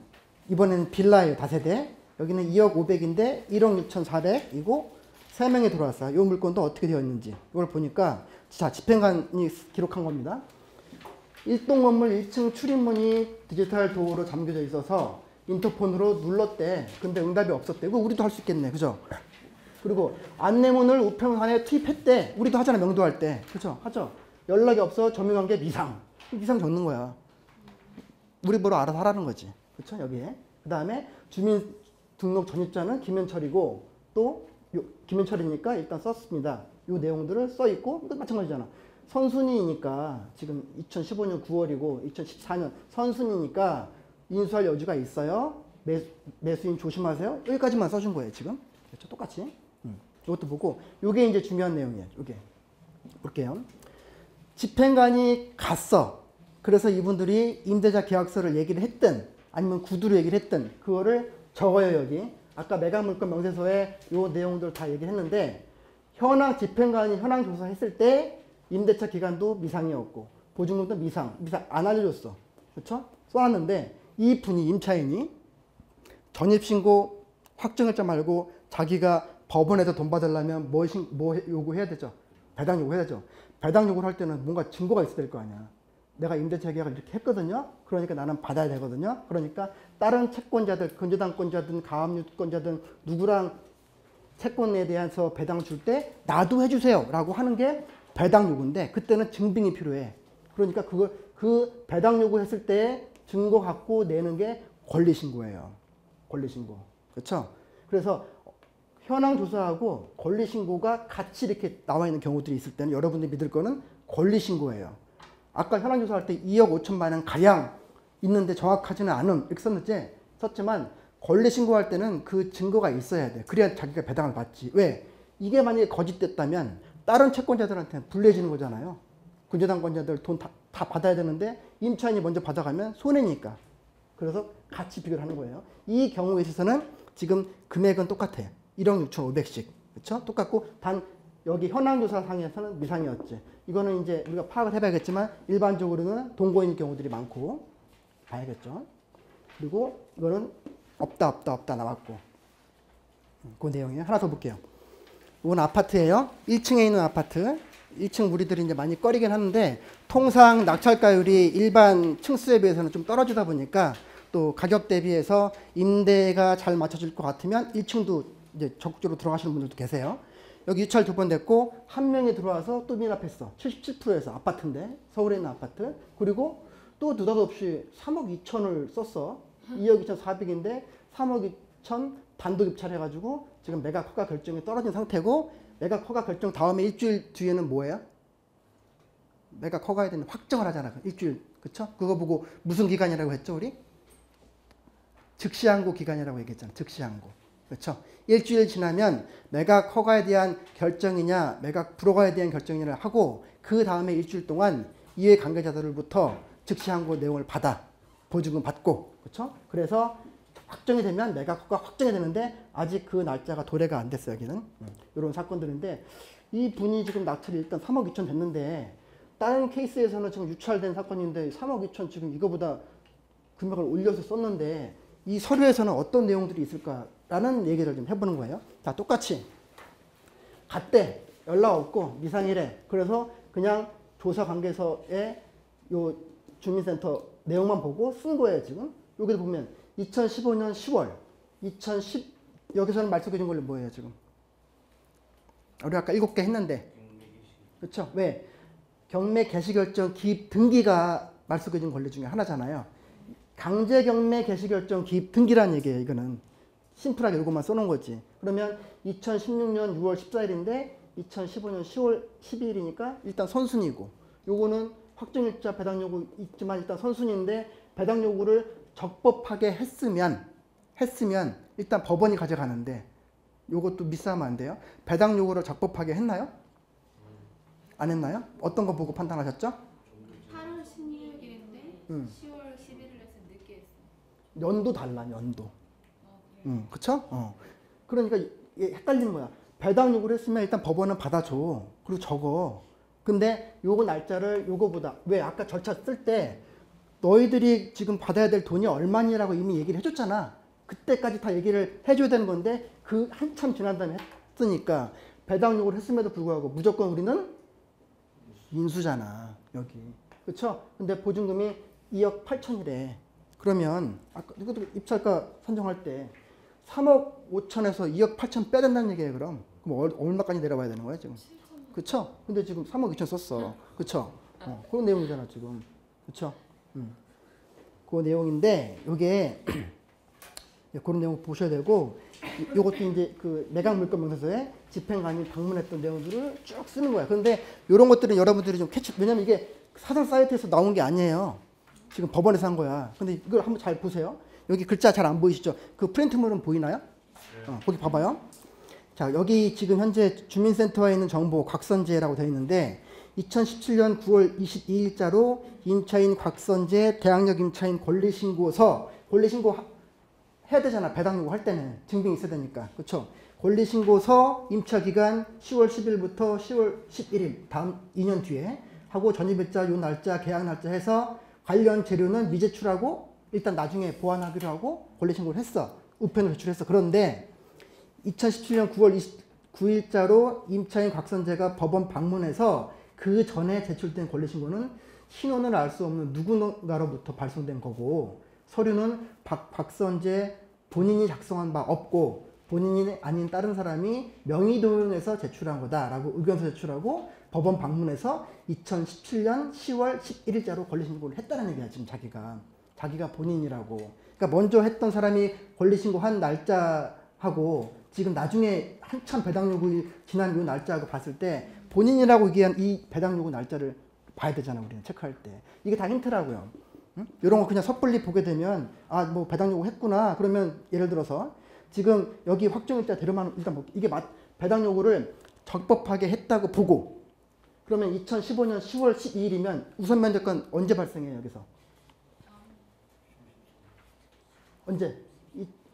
이번에는 빌라예요. 다세대. 여기는 2억 500인데 1억 6,400이고 3명이 들어왔어요. 이 물건도 어떻게 되어 있는지 이걸 보니까 자 집행관이 기록한 겁니다. 1동 건물 1층 출입문이 디지털 도어로 잠겨져 있어서 인터폰으로 눌렀대. 근데 응답이 없었대. 이거 우리도 할 수 있겠네. 그죠? 그리고 안내문을 우편관에 투입했대. 우리도 하잖아. 명도할 때. 그죠? 하죠. 연락이 없어. 점유관계 미상. 미상 적는 거야. 우리 뭐로 알아서 하라는 거지. 그렇죠? 여기에. 그 다음에 주민등록 전입자는 김현철이고 또 김현철이니까 일단 썼습니다. 요 내용들을 써 있고 이거 마찬가지잖아. 선순위니까 지금 2015년 9월이고 2014년 선순위니까 인수할 여지가 있어요. 매수인 조심하세요. 여기까지만 써준 거예요 지금. 그렇죠? 똑같이. 이것도 보고 요게 이제 중요한 내용이에요. 요게 볼게요. 집행관이 갔어. 그래서 이분들이 임대차 계약서를 얘기를 했든 아니면 구두로 얘기를 했든 그거를 적어요 여기. 아까 매각물건 명세서에 요 내용들 다 얘기를 했는데 현황 집행관이 현황 조사했을 때 임대차 기간도 미상이었고 보증금도 미상 안 알려줬어. 그렇죠? 써놨는데 이 분이 임차인이 전입신고 확정일자 말고 자기가 법원에서 돈 받으려면 뭐 요구해야 되죠? 배당 요구해야 되죠. 배당 요구를 할 때는 뭔가 증거가 있어야 될 거 아니야. 내가 임대차 계약을 이렇게 했거든요. 그러니까 나는 받아야 되거든요. 그러니까 다른 채권자들, 근저당권자든 가압류권자든 누구랑 채권에 대해서 배당 줄 때 나도 해주세요 라고 하는 게 배당 요구인데 그때는 증빙이 필요해. 그러니까 그 배당 요구했을 때 증거 갖고 내는 게 권리신고예요. 권리신고. 그렇죠? 그래서 현황 조사하고 권리신고가 같이 이렇게 나와 있는 경우들이 있을 때는 여러분들이 믿을 거는 권리신고예요. 아까 현황 조사할 때 2억 5천만 원 가량 있는데 정확하지는 않음 이렇게 썼지만 권리신고할 때는 그 증거가 있어야 돼. 그래야 자기가 배당을 받지. 왜? 이게 만약에 거짓됐다면 다른 채권자들한테 불리해지는 거잖아요. 근저당권자들 돈 다 다 받아야 되는데 임차인이 먼저 받아가면 손해니까. 그래서 같이 비교를 하는 거예요. 이 경우에 있어서는 지금 금액은 똑같아요. 1억 6,500씩. 그렇죠? 똑같고 단 여기 현황조사상에서는 미상이었지. 이거는 이제 우리가 파악을 해봐야겠지만 일반적으로는 동거인 경우들이 많고 봐야겠죠. 그리고 이거는 없다 나왔고. 그 내용이에요. 하나 더 볼게요. 이건 아파트예요. 1층에 있는 아파트. 1층 무리들이 이제 많이 꺼리긴 하는데 통상 낙찰가율이 일반 층수에 비해서는 좀 떨어지다 보니까 또 가격 대비해서 임대가 잘 맞춰질 것 같으면 1층도 이제 적극적으로 들어가시는 분들도 계세요. 여기 유찰 2번 됐고 한 명이 들어와서 또 미납했어. 77%에서 아파트인데 서울에 있는 아파트. 그리고 또 느닷없이 3억 2천을 썼어. 2억 2,400인데 3억 2천 단독 입찰해가지고 지금 매각 허가 결정이 떨어진 상태고 매각 허가 결정 다음에 일주일 뒤에는 뭐예요? 매각 허가에 대한 확정을 하잖아. 일주일. 그쵸? 그거 보고 무슨 기간이라고 했죠 우리? 즉시항고 기간이라고 얘기했잖아. 즉시항고. 그렇죠? 일주일 지나면 매각 허가에 대한 결정이냐 매각 불허가에 대한 결정이냐를 하고 그 다음에 일주일 동안 이해 관계자들로부터 즉시항고 내용을 받아 보증금 받고 그렇죠? 그래서 확정이 되면 매각 허가 확정이 되는데 아직 그 날짜가 도래가 안 됐어요. 여기는 이런 사건들인데 이 분이 지금 낙찰이 일단 3억 2천 됐는데 다른 케이스에서는 지금 유찰된 사건인데 3억 2천 지금 이거보다 금액을 올려서 썼는데 이 서류에서는 어떤 내용들이 있을까라는 얘기를 좀 해보는 거예요. 자, 똑같이 갔대 연락 없고 미상이래. 그래서 그냥 조사관계서에 요 주민센터 내용만 보고 쓴 거예요. 지금 여기도 보면 2015년 10월 2010 여기서는 말씀해 준 걸로 뭐예요 지금? 우리 아까 7개 했는데 그렇죠? 왜? 경매 개시결정 기입 등기가 말씀해 준 권리 중에 하나잖아요. 강제 경매 개시결정 기입 등기라는 얘기예요. 이거는 심플하게 이것만 써놓은 거지. 그러면 2016년 6월 14일인데 2015년 10월 12일이니까 일단 선순위고 요거는 확정일자 배당 요구 있지만 일단 선순위인데 배당 요구를 적법하게 했으면 일단 법원이 가져가는데 요것도 미스하면 안 돼요. 배당 요구를 적법하게 했나요? 안 했나요? 어떤 거 보고 판단하셨죠? 8월 16일인데 10월 11일에서 늦게 했어. 연도 달라 연도. 그쵸? 그러니까 헷갈리는 거야. 배당 요구를 했으면 일단 법원은 받아줘. 그리고 적어. 근데 요거 날짜를 요거보다 왜 아까 절차 쓸 때 너희들이 지금 받아야 될 돈이 얼마니라고 이미 얘기를 해줬잖아. 그때까지 다 얘기를 해줘야 되는 건데 그 한참 지난 다음에 했으니까 배당 요구를 했음에도 불구하고 무조건 우리는 인수잖아. 여기. 그쵸? 근데 보증금이 2억 8천이래. 그러면 아까 이것도 입찰가 선정할 때 3억 5천에서 2억 8천 빼야 된다는 얘기예요. 그럼 얼마까지 내려와야 되는 거야 지금? 그쵸? 근데 지금 3억 2천 썼어. 그쵸? 그런 내용이잖아 지금. 그쵸? 그 내용인데 요게 그런 내용 보셔야 되고 요것도 이제 그 매각 물건 명세서에 집행관이 방문했던 내용들을 쭉 쓰는 거야. 그런데 이런 것들은 여러분들이 좀 캐치 왜냐면 이게 사설 사이트에서 나온 게 아니에요. 지금 법원에서 한 거야. 근데 이걸 한번 잘 보세요. 여기 글자 잘 안 보이시죠? 그 프린트물은 보이나요? 거기 봐봐요. 자, 여기 지금 현재 주민센터에 있는 정보 곽선재라고 되어 있는데 2017년 9월 22일자로 임차인 곽선재 대항력 임차인 권리신고서 권리신고 해야 되잖아. 배당 요구 할 때는 증빙이 있어야 되니까. 그렇죠? 권리신고서 임차기간 10월 10일부터 10월 11일 다음 2년 뒤에 하고 전입일자 요 날짜 계약 날짜 해서 관련 재료는 미제출하고 일단 나중에 보완하기로 하고 권리신고를 했어. 우편으로 제출했어. 그런데 2017년 9월 29일자로 임차인 곽선재가 법원 방문해서 그 전에 제출된 권리신고는 신원을 알 수 없는 누군가로부터 발송된 거고 서류는 곽선재 본인이 작성한 바 없고 본인이 아닌 다른 사람이 명의 도용해서 제출한 거다라고 의견서 제출하고 법원 방문해서 2017년 10월 11일자로 권리신고를 했다는 얘기야. 지금 자기가 본인이라고. 그러니까 먼저 했던 사람이 권리신고한 날짜하고 지금 나중에 한참 배당 요구 지난 요 날짜하고 봤을 때 본인이라고 얘기한 이 배당 요구 날짜를 봐야 되잖아. 우리는 체크할 때. 이게 다 힌트라고요. 응? 이런 거 그냥 섣불리 보게 되면 아, 뭐 배당 요구 했구나. 그러면 예를 들어서 지금 여기 확정일자 대로만 일단 이게 배당 요구를 적법하게 했다고 보고 그러면 2015년 10월 12일이면 우선 면제권 언제 발생해요, 여기서?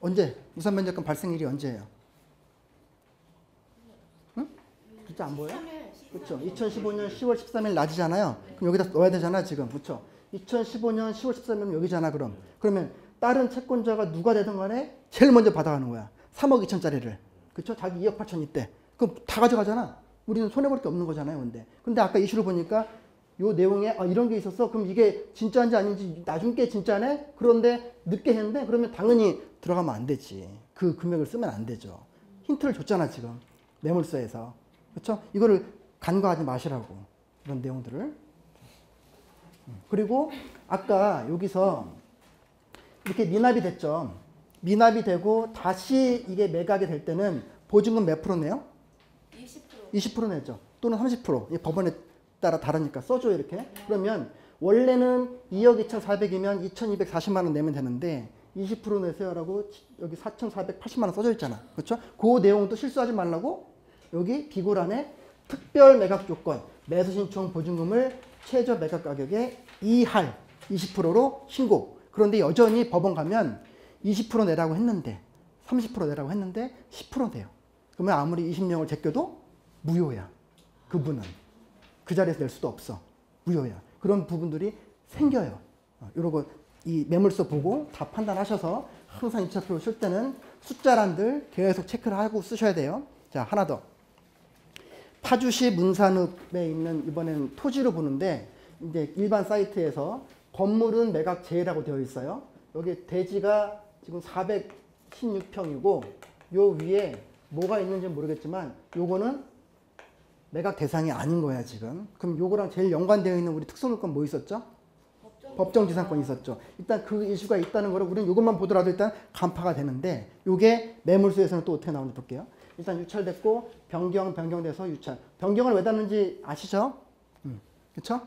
언제? 우선 면제권 발생일이 언제예요? 응? 진짜 안 보여? 13일, 그렇죠. 2015년 10월 13일 낮이잖아요. 그럼 여기다 넣어야 되잖아, 지금. 그렇죠. 2015년 10월 13일은 여기잖아, 그럼. 그러면 다른 채권자가 누가 되든 간에 제일 먼저 받아가는 거야. 3억 2천짜리를. 그렇죠? 자기 2억 8천 있대. 그럼 다 가져가잖아. 우리는 손해볼 게 없는 거잖아요, 근데 아까 이슈를 보니까 요 내용에 이런 게 있었어. 그럼 이게 진짜인지 아닌지 나중 게 진짜네? 그런데 늦게 했는데 그러면 당연히 들어가면 안 되지. 그 금액을 쓰면 안 되죠. 힌트를 줬잖아, 지금. 매물서에서. 그렇죠? 이거를 간과하지 마시라고. 이런 내용들을. 그리고 아까 여기서 이렇게 미납이 됐죠. 미납이 되고 다시 이게 매각이 될 때는 보증금 몇 프로 내요? 20% 내죠. 또는 30%. 이 법원에 따라 다르니까 써줘 이렇게. 그러면 원래는 2억 2,400이면 2,240만 원 내면 되는데 20% 내세요라고 여기 4,480만 원 써져 있잖아. 그렇죠? 그 내용도 실수하지 말라고 여기 비고란에 특별 매각 조건, 매수 신청 보증금을 최저 매각 가격에 이할 20%로 신고. 그런데 여전히 법원 가면 20% 내라고 했는데 30% 내라고 했는데 10% 내요. 그러면 아무리 20명을 제껴도 무효야. 그분은. 그 자리에서 낼 수도 없어. 무효야. 그런 부분들이 생겨요. 이러고 이 매물서 보고 다 판단하셔서 항상 2차표를 쓸 때는 숫자란들 계속 체크를 하고 쓰셔야 돼요. 자, 하나 더. 파주시 문산읍에 있는 이번에는 토지로 보는데 이제 일반 사이트에서 건물은 매각 제외라고 되어 있어요. 여기 대지가 지금 416평이고 요 위에 뭐가 있는지 모르겠지만 요거는 매각 대상이 아닌 거야 지금. 그럼 요거랑 제일 연관되어 있는 우리 특수물건 뭐 있었죠? 법정지상권 있었죠. 일단 그 이슈가 있다는 거를 우리는 요것만 보더라도 일단 간파가 되는데 요게 매물수에서는 또 어떻게 나오는지 볼게요. 일단 유찰됐고 변경돼서 유찰. 변경을 왜 닫는지 아시죠? 그렇죠?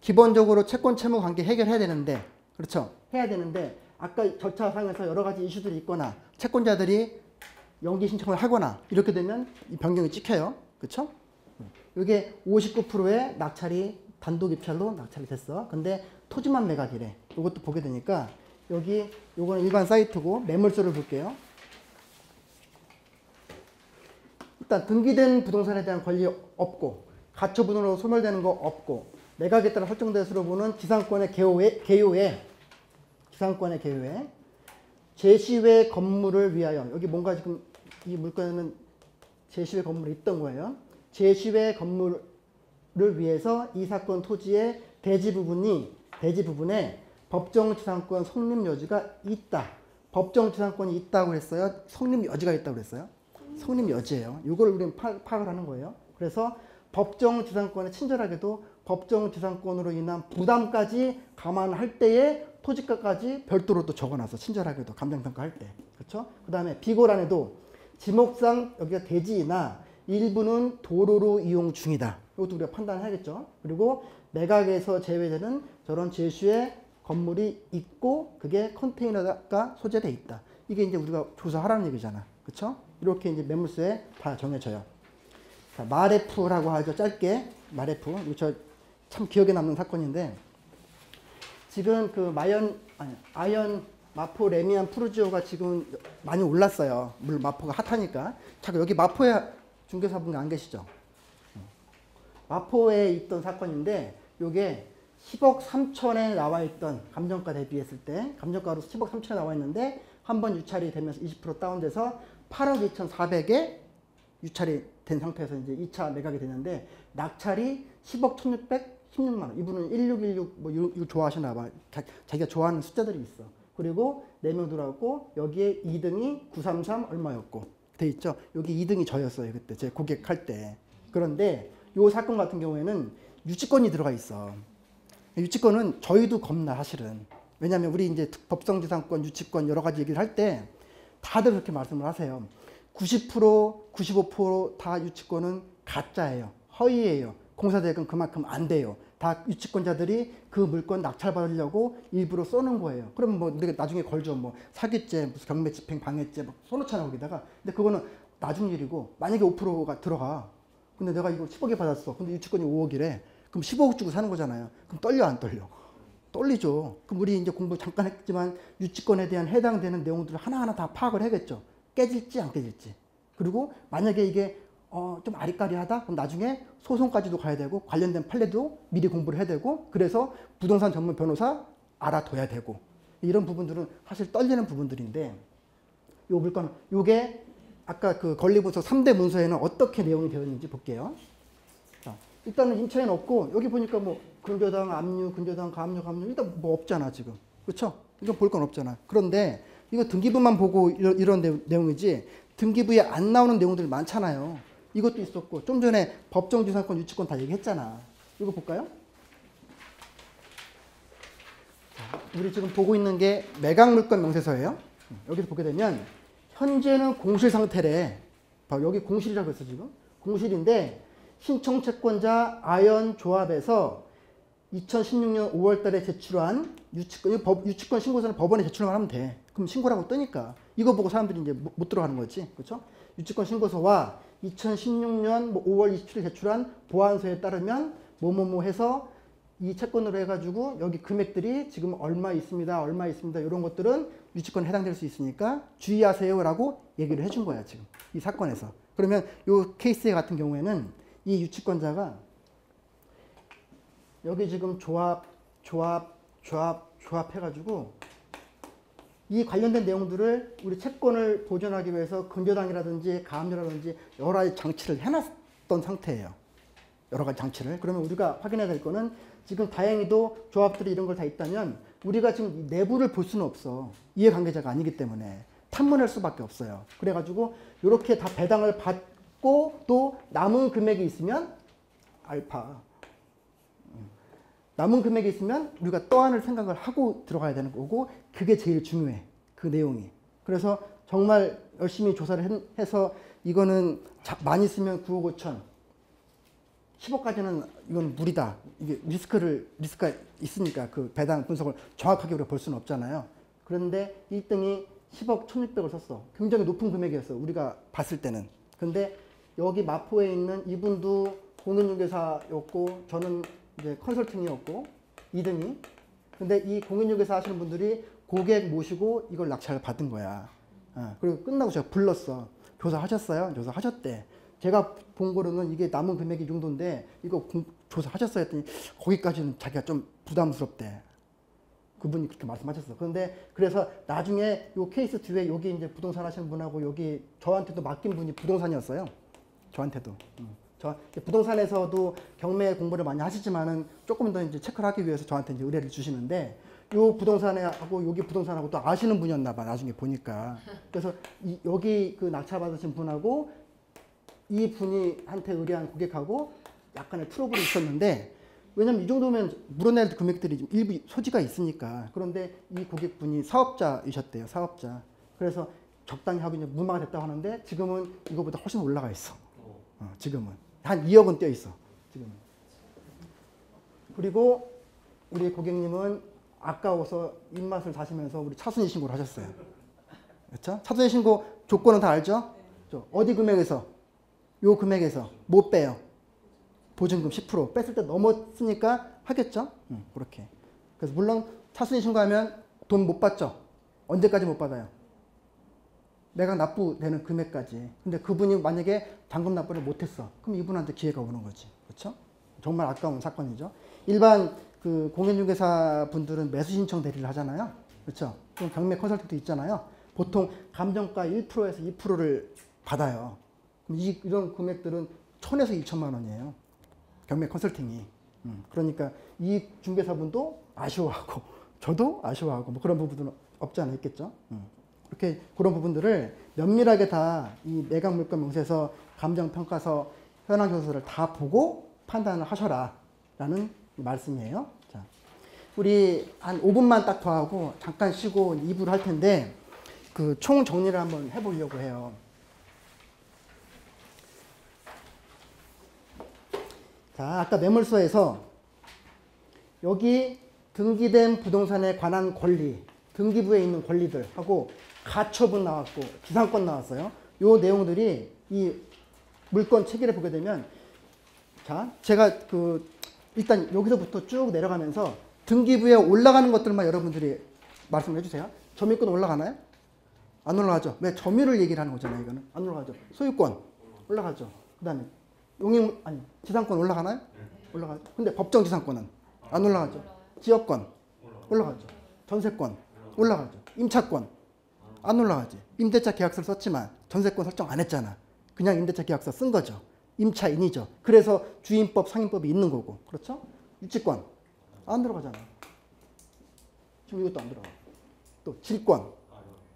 기본적으로 채권 채무 관계 해결해야 되는데 그렇죠? 해야 되는데 아까 절차상에서 여러 가지 이슈들이 있거나 채권자들이 연기 신청을 하거나 이렇게 되면 이 변경이 찍혀요. 그렇죠? 이게 59%의 낙찰이 단독 입찰로 낙찰이 됐어. 근데 토지만 매각이래. 이것도 보게 되니까 여기 요거는 일반 사이트고 매물서를 볼게요. 일단 등기된 부동산에 대한 권리 없고 가처분으로 소멸되는 거 없고 매각에 따라 설정된 수로 보는 지상권의 개요에 제시외 건물을 위하여 여기 뭔가 지금 이 물건에는 제시외 건물이 있던 거예요. 제시외 건물을 위해서 이 사건 토지의 대지 부분에 법정지상권 성립 여지가 있다. 법정지상권이 있다고 했어요. 성립 여지가 있다고 그랬어요. 성립 여지예요. 이걸 우리는 파악을 하는 거예요. 그래서 법정지상권에 친절하게도 법정지상권으로 인한 부담까지 감안할 때에 토지가까지 별도로 또 적어놨어. 친절하게도 감정평가할 때. 그렇죠? 그 다음에 비고란에도 지목상 여기가 대지이나 일부는 도로로 이용 중이다. 이것도 우리가 판단해야겠죠. 그리고 매각에서 제외되는 저런 제시의 건물이 있고 그게 컨테이너가 소재되어 있다. 이게 이제 우리가 조사하라는 얘기잖아. 그렇죠? 이렇게 이제 매물서에 다 정해져요. 자, 마레프라고 하죠. 짧게 마레프. 이거 저 참 기억에 남는 사건인데 지금 그 아연 마포 레미안 푸르지오가 지금 많이 올랐어요. 물 마포가 핫하니까. 잠깐 여기 마포에 중개사분 안 계시죠? 마포에 있던 사건인데 요게 10억 3천에 나와 있던 감정가 대비했을 때 감정가로 10억 3천에 나와 있는데 한번 유찰이 되면서 20% 다운돼서 8억 2,400에 유찰이 된 상태에서 이제 2차 매각이 되는데 낙찰이 10억 1,616만 원. 이분은 1616 뭐 이거 좋아하시나 봐. 자기가 좋아하는 숫자들이 있어. 그리고 4명 들어갔고 여기에 2등이 933 얼마였고 돼 있죠. 여기 2등이 저였어요. 그때 제 고객할 때. 그런데 요 사건 같은 경우에는 유치권이 들어가 있어. 유치권은 저희도 겁나 사실은. 왜냐하면 우리 이제 법정지상권, 유치권 여러 가지 얘기를 할 때 다들 그렇게 말씀을 하세요. 90%, 95%다 유치권은 가짜예요. 허위예요. 공사대금 그만큼 안 돼요. 다 유치권자들이 그 물건 낙찰받으려고 일부러 써놓은 거예요. 그러면 뭐 우리가 나중에 걸죠. 뭐 사기죄, 무슨 경매집행, 방해죄 막 써놓잖아 거기다가. 근데 그거는 나중 일이고 만약에 5%가 들어가. 근데 내가 이거 10억에 받았어. 근데 유치권이 5억이래. 그럼 15억 주고 사는 거잖아요. 그럼 떨려 안 떨려? 떨리죠. 그럼 우리 이제 공부 잠깐 했지만 유치권에 대한 해당되는 내용들을 하나하나 다 파악을 해야겠죠. 깨질지 안 깨질지. 그리고 만약에 이게 좀 아리까리하다? 그럼 나중에 소송까지도 가야 되고 관련된 판례도 미리 공부를 해야 되고 그래서 부동산 전문 변호사 알아둬야 되고 이런 부분들은 사실 떨리는 부분들인데 요 물건 요게 아까 그 권리분석 3대 문서에는 어떻게 내용이 되어 있는지 볼게요. 자, 일단은 임차인 없고 여기 보니까 뭐 근저당, 압류, 근저당, 가압류, 가압류 일단 뭐 없잖아 지금. 그렇죠? 이건 볼 건 없잖아. 그런데 이거 등기부만 보고 이런 내용이지 등기부에 안 나오는 내용들 많잖아요. 이것도 있었고 좀 전에 법정지상권, 유치권 다 얘기했잖아. 이거 볼까요? 자, 우리 지금 보고 있는 게 매각물권 명세서예요. 여기서 보게 되면 현재는 공실 상태래. 여기 공실이라고 했어 지금. 공실인데 신청채권자 아연조합에서 2016년 5월 달에 제출한 유치권 신고서는 법원에 제출만 하면 돼. 그럼 신고라고 뜨니까. 이거 보고 사람들이 이제 못 들어가는 거지. 그렇죠? 유치권 신고서와 2016년 5월 27일 제출한 보안서에 따르면 뭐뭐뭐 해서 이 채권으로 해가지고 여기 금액들이 지금 얼마 있습니다. 얼마 있습니다. 이런 것들은 유치권에 해당될 수 있으니까 주의하세요라고 얘기를 해준 거야 지금. 이 사건에서. 그러면 이 케이스 같은 경우에는 이 유치권자가 여기 지금 조합 해가지고 이 관련된 내용들을 우리 채권을 보존하기 위해서 근저당이라든지 가압류라든지 여러 가지 장치를 해놨던 상태예요. 여러 가지 장치를. 그러면 우리가 확인해야 될 거는 지금 다행히도 조합들이 이런 걸 다 있다면 우리가 지금 내부를 볼 수는 없어. 이해관계자가 아니기 때문에 탐문할 수밖에 없어요. 그래가지고 이렇게 다 배당을 받고 또 남은 금액이 있으면 알파. 남은 금액이 있으면 우리가 떠안을 생각을 하고 들어가야 되는 거고 그게 제일 중요해. 그 내용이. 그래서 정말 열심히 조사를 해서 이거는 많이 쓰면 9억 5천 10억까지는 이건 무리다. 이게 리스크가 있으니까 그 배당 분석을 정확하게 우리가 볼 수는 없잖아요. 그런데 1등이 10억 1,600을 썼어. 굉장히 높은 금액이었어. 우리가 봤을 때는. 근데 여기 마포에 있는 이분도 공인중개사였고 저는 이제 컨설팅이었고 2등이. 근데 이 공인중개사 하시는 분들이 고객 모시고 이걸 낙찰을 받은 거야. 그리고 끝나고 제가 불렀어. 조사하셨어요? 조사하셨대. 제가 본 거로는 이게 남은 금액이 이 정도인데 이거 조사하셨어요? 했더니 거기까지는 자기가 좀 부담스럽대. 그분이 그렇게 말씀하셨어. 그런데 그래서 나중에 요 케이스 뒤에 여기 이제 부동산 하시는 분하고 여기 저한테도 맡긴 분이 부동산이었어요. 저한테도. 부동산에서도 경매 공부를 많이 하시지만은 조금 더 이제 체크를 하기 위해서 저한테 이제 의뢰를 주시는데 요 부동산하고 여기 부동산하고 또 아시는 분이었나 봐. 나중에 보니까. 그래서 여기 그 낙찰 받으신 분하고 이 분이 한테 의뢰한 고객하고 약간의 트러블이 있었는데 왜냐면 이 정도면 물어낼 금액들이 좀 일부 소지가 있으니까. 그런데 이 고객분이 사업자이셨대요. 사업자. 그래서 적당히 하고 이제 무마가 됐다고 하는데 지금은 이거보다 훨씬 올라가 있어. 지금은. 한 2억은 떼어 있어. 지금은. 그리고 우리 고객님은 아까워서 입맛을 다시면서 우리 차순위 신고를 하셨어요. 그렇죠? 차순위 신고 조건은 다 알죠? 어디 금액에서? 요 금액에서 못 빼요. 보증금 10% 뺐을 때 넘었으니까 하겠죠? 그렇게. 그래서 물론 차순위 신고하면 돈 못 받죠? 언제까지 못 받아요? 매각 납부되는 금액까지. 근데 그분이 만약에 잔금 납부를 못했어. 그럼 이분한테 기회가 오는 거지. 그렇죠? 정말 아까운 사건이죠. 일반 그 공인중개사 분들은 매수 신청 대리를 하잖아요. 그렇죠? 그럼 경매 컨설팅도 있잖아요. 보통 감정가 1%에서 2%를 받아요. 그럼 이런 금액들은 1,000에서 2천만 원이에요. 경매 컨설팅이. 그러니까 이 중개사분도 아쉬워하고 저도 아쉬워하고 뭐 그런 부분들은 없지 않아 있겠죠. 이렇게 그런 부분들을 면밀하게 다 이 매각물권 명세서, 감정평가서, 현황조사를 다 보고 판단을 하셔라 라는 말씀이에요. 자, 우리 한 5분만 딱 더 하고 잠깐 쉬고 2부를 할 텐데 그 총 정리를 한번 해보려고 해요. 자, 아까 매물서에서 여기 등기된 부동산에 관한 권리, 등기부에 있는 권리들하고 가처분 나왔고 지상권 나왔어요. 요 내용들이 이 물권 체계를 보게 되면 자, 제가 일단 여기서부터 쭉 내려가면서 등기부에 올라가는 것들만 여러분들이 말씀해 주세요. 점유권 올라가나요? 안 올라가죠. 왜? 점유를 얘기를 하는 거잖아요. 이거는 안 올라가죠. 소유권 올라가죠. 그다음에 지상권 올라가나요? 올라가죠. 근데 법정 지상권은 안 올라가죠. 지역권 올라가죠. 전세권 올라가죠. 임차권 안 올라가지. 임대차 계약서를 썼지만 전세권 설정 안 했잖아. 그냥 임대차 계약서 쓴 거죠. 임차인이죠. 그래서 주임법, 상임법이 있는 거고. 그렇죠? 유치권 안 들어가잖아. 지금 이것도 안 들어가. 또 질권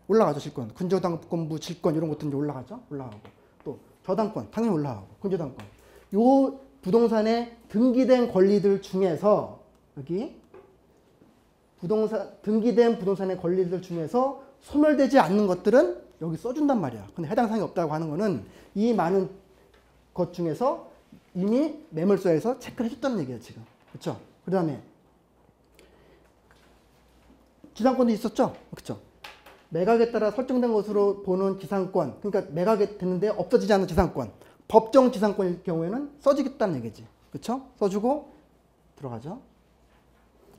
올라가죠. 질권. 근저당권부 질권 이런 것도 이제 올라가죠. 올라가고. 또 저당권 당연히 올라가고. 근저당권. 요 부동산에 등기된 권리들 중에서 여기 등기된 부동산의 권리들 중에서 소멸되지 않는 것들은 여기 써준단 말이야. 근데 해당 사항이 없다고 하는 거는 이 많은 것 중에서 이미 매물서에서 체크를 해줬다는 얘기예요, 지금. 그렇죠? 그 다음에 지상권도 있었죠? 그렇죠? 매각에 따라 설정된 것으로 보는 지상권, 그러니까 매각이 됐는데 없어지지 않는 지상권, 법정 지상권일 경우에는 써주겠다는 얘기지. 그렇죠? 써주고 들어가죠.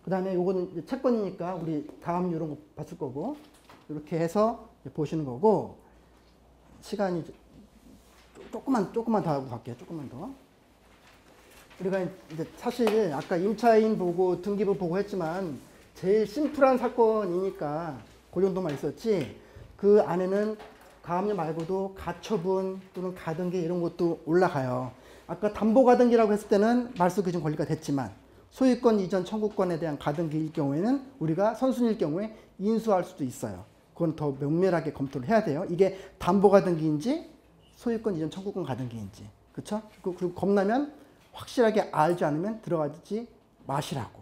그 다음에 요거는 이제 채권이니까 우리 다음 이런 거 봤을 거고, 이렇게 해서 보시는 거고, 시간이 조금만 더 하고 갈게요. 조금만 더. 우리가 이제 사실 아까 임차인 보고 등기부 보고 했지만 제일 심플한 사건이니까 그 정도만 있었지, 그 안에는 가압류 말고도 가처분 또는 가등기 이런 것도 올라가요. 아까 담보가등기라고 했을 때는 말소기준 권리가 됐지만 소유권 이전 청구권에 대한 가등기일 경우에는 우리가 선순위일 경우에 인수할 수도 있어요. 그건 더 면밀하게 검토를 해야 돼요. 이게 담보가등기인지 소유권 이전 청구권 가등기인지. 그렇죠? 그리고 겁나면 확실하게 알지 않으면 들어가지 마시라고.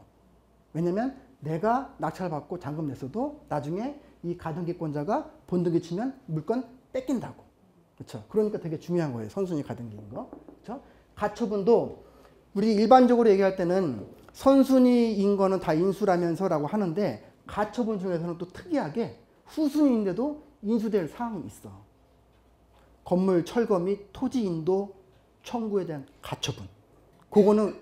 왜냐면 내가 낙찰받고 잔금 냈어도 나중에 이 가등기권자가 본등기 치면 물건 뺏긴다고. 그렇죠? 그러니까 되게 중요한 거예요. 선순위 가등기인 거. 그렇죠? 가처분도 우리 일반적으로 얘기할 때는 선순위인 거는 다 인수라면서라고 하는데, 가처분 중에서는 또 특이하게 후순위인데도 인수될 사항이 있어. 건물 철거 및 토지 인도 청구에 대한 가처분. 그거는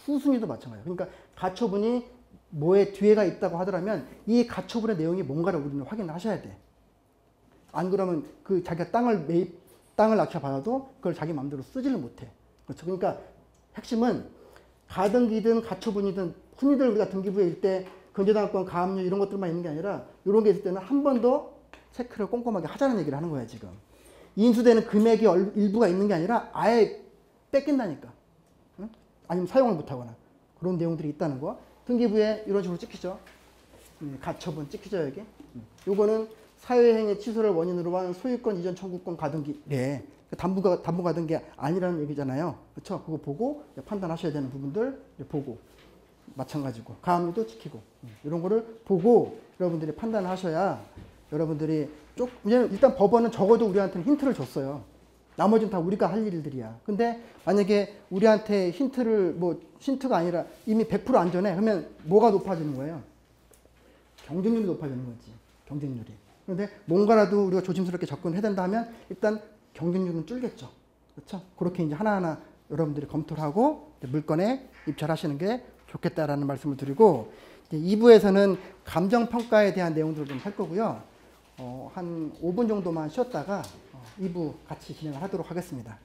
후순위도 마찬가지예요. 그러니까 가처분이 뭐에 뒤에가 있다고 하더라면 이 가처분의 내용이 뭔가를 우리는 확인을 하셔야 돼. 안 그러면 그 자기가 땅을 낙찰받아도 그걸 자기 마음대로 쓰지를 못해. 그렇죠? 그러니까 핵심은 가등기든 가처분이든 흔히들 우리가 등기부에 때 근저당권, 가압류 이런 것들만 있는 게 아니라 이런 게 있을 때는 한 번 더 체크를 꼼꼼하게 하자는 얘기를 하는 거야, 지금. 인수되는 금액이 일부가 있는 게 아니라 아예 뺏긴다니까. 응? 아니면 사용을 못하거나 그런 내용들이 있다는 거. 등기부에 이런 식으로 찍히죠. 가처분 찍히죠, 여기. 요거는 사회행위 취소를 원인으로 한 소유권 이전 청구권 가등기. 네. 담보 가등기 아니라는 얘기잖아요. 그렇죠? 그거 보고 판단하셔야 되는 부분들 보고 마찬가지고 가압류도 지키고 이런 거를 보고 여러분들이 판단하셔야 여러분들이 왜냐면 일단 법원은 적어도 우리한테는 힌트를 줬어요. 나머지는 다 우리가 할 일들이야. 근데 만약에 우리한테 힌트가 아니라 이미 100% 안전해. 그러면 뭐가 높아지는 거예요? 경쟁률이 높아지는 거지. 경쟁률이. 그런데 뭔가라도 우리가 조심스럽게 접근해야 된다 하면 일단 경쟁률은 줄겠죠. 그렇죠? 그렇게 이제 하나하나 여러분들이 검토를 하고 물건에 입찰하시는 게 좋겠다라는 말씀을 드리고, 2부에서는 감정평가에 대한 내용들을 좀 할 거고요. 한 5분 정도만 쉬었다가 2부 같이 진행을 하도록 하겠습니다.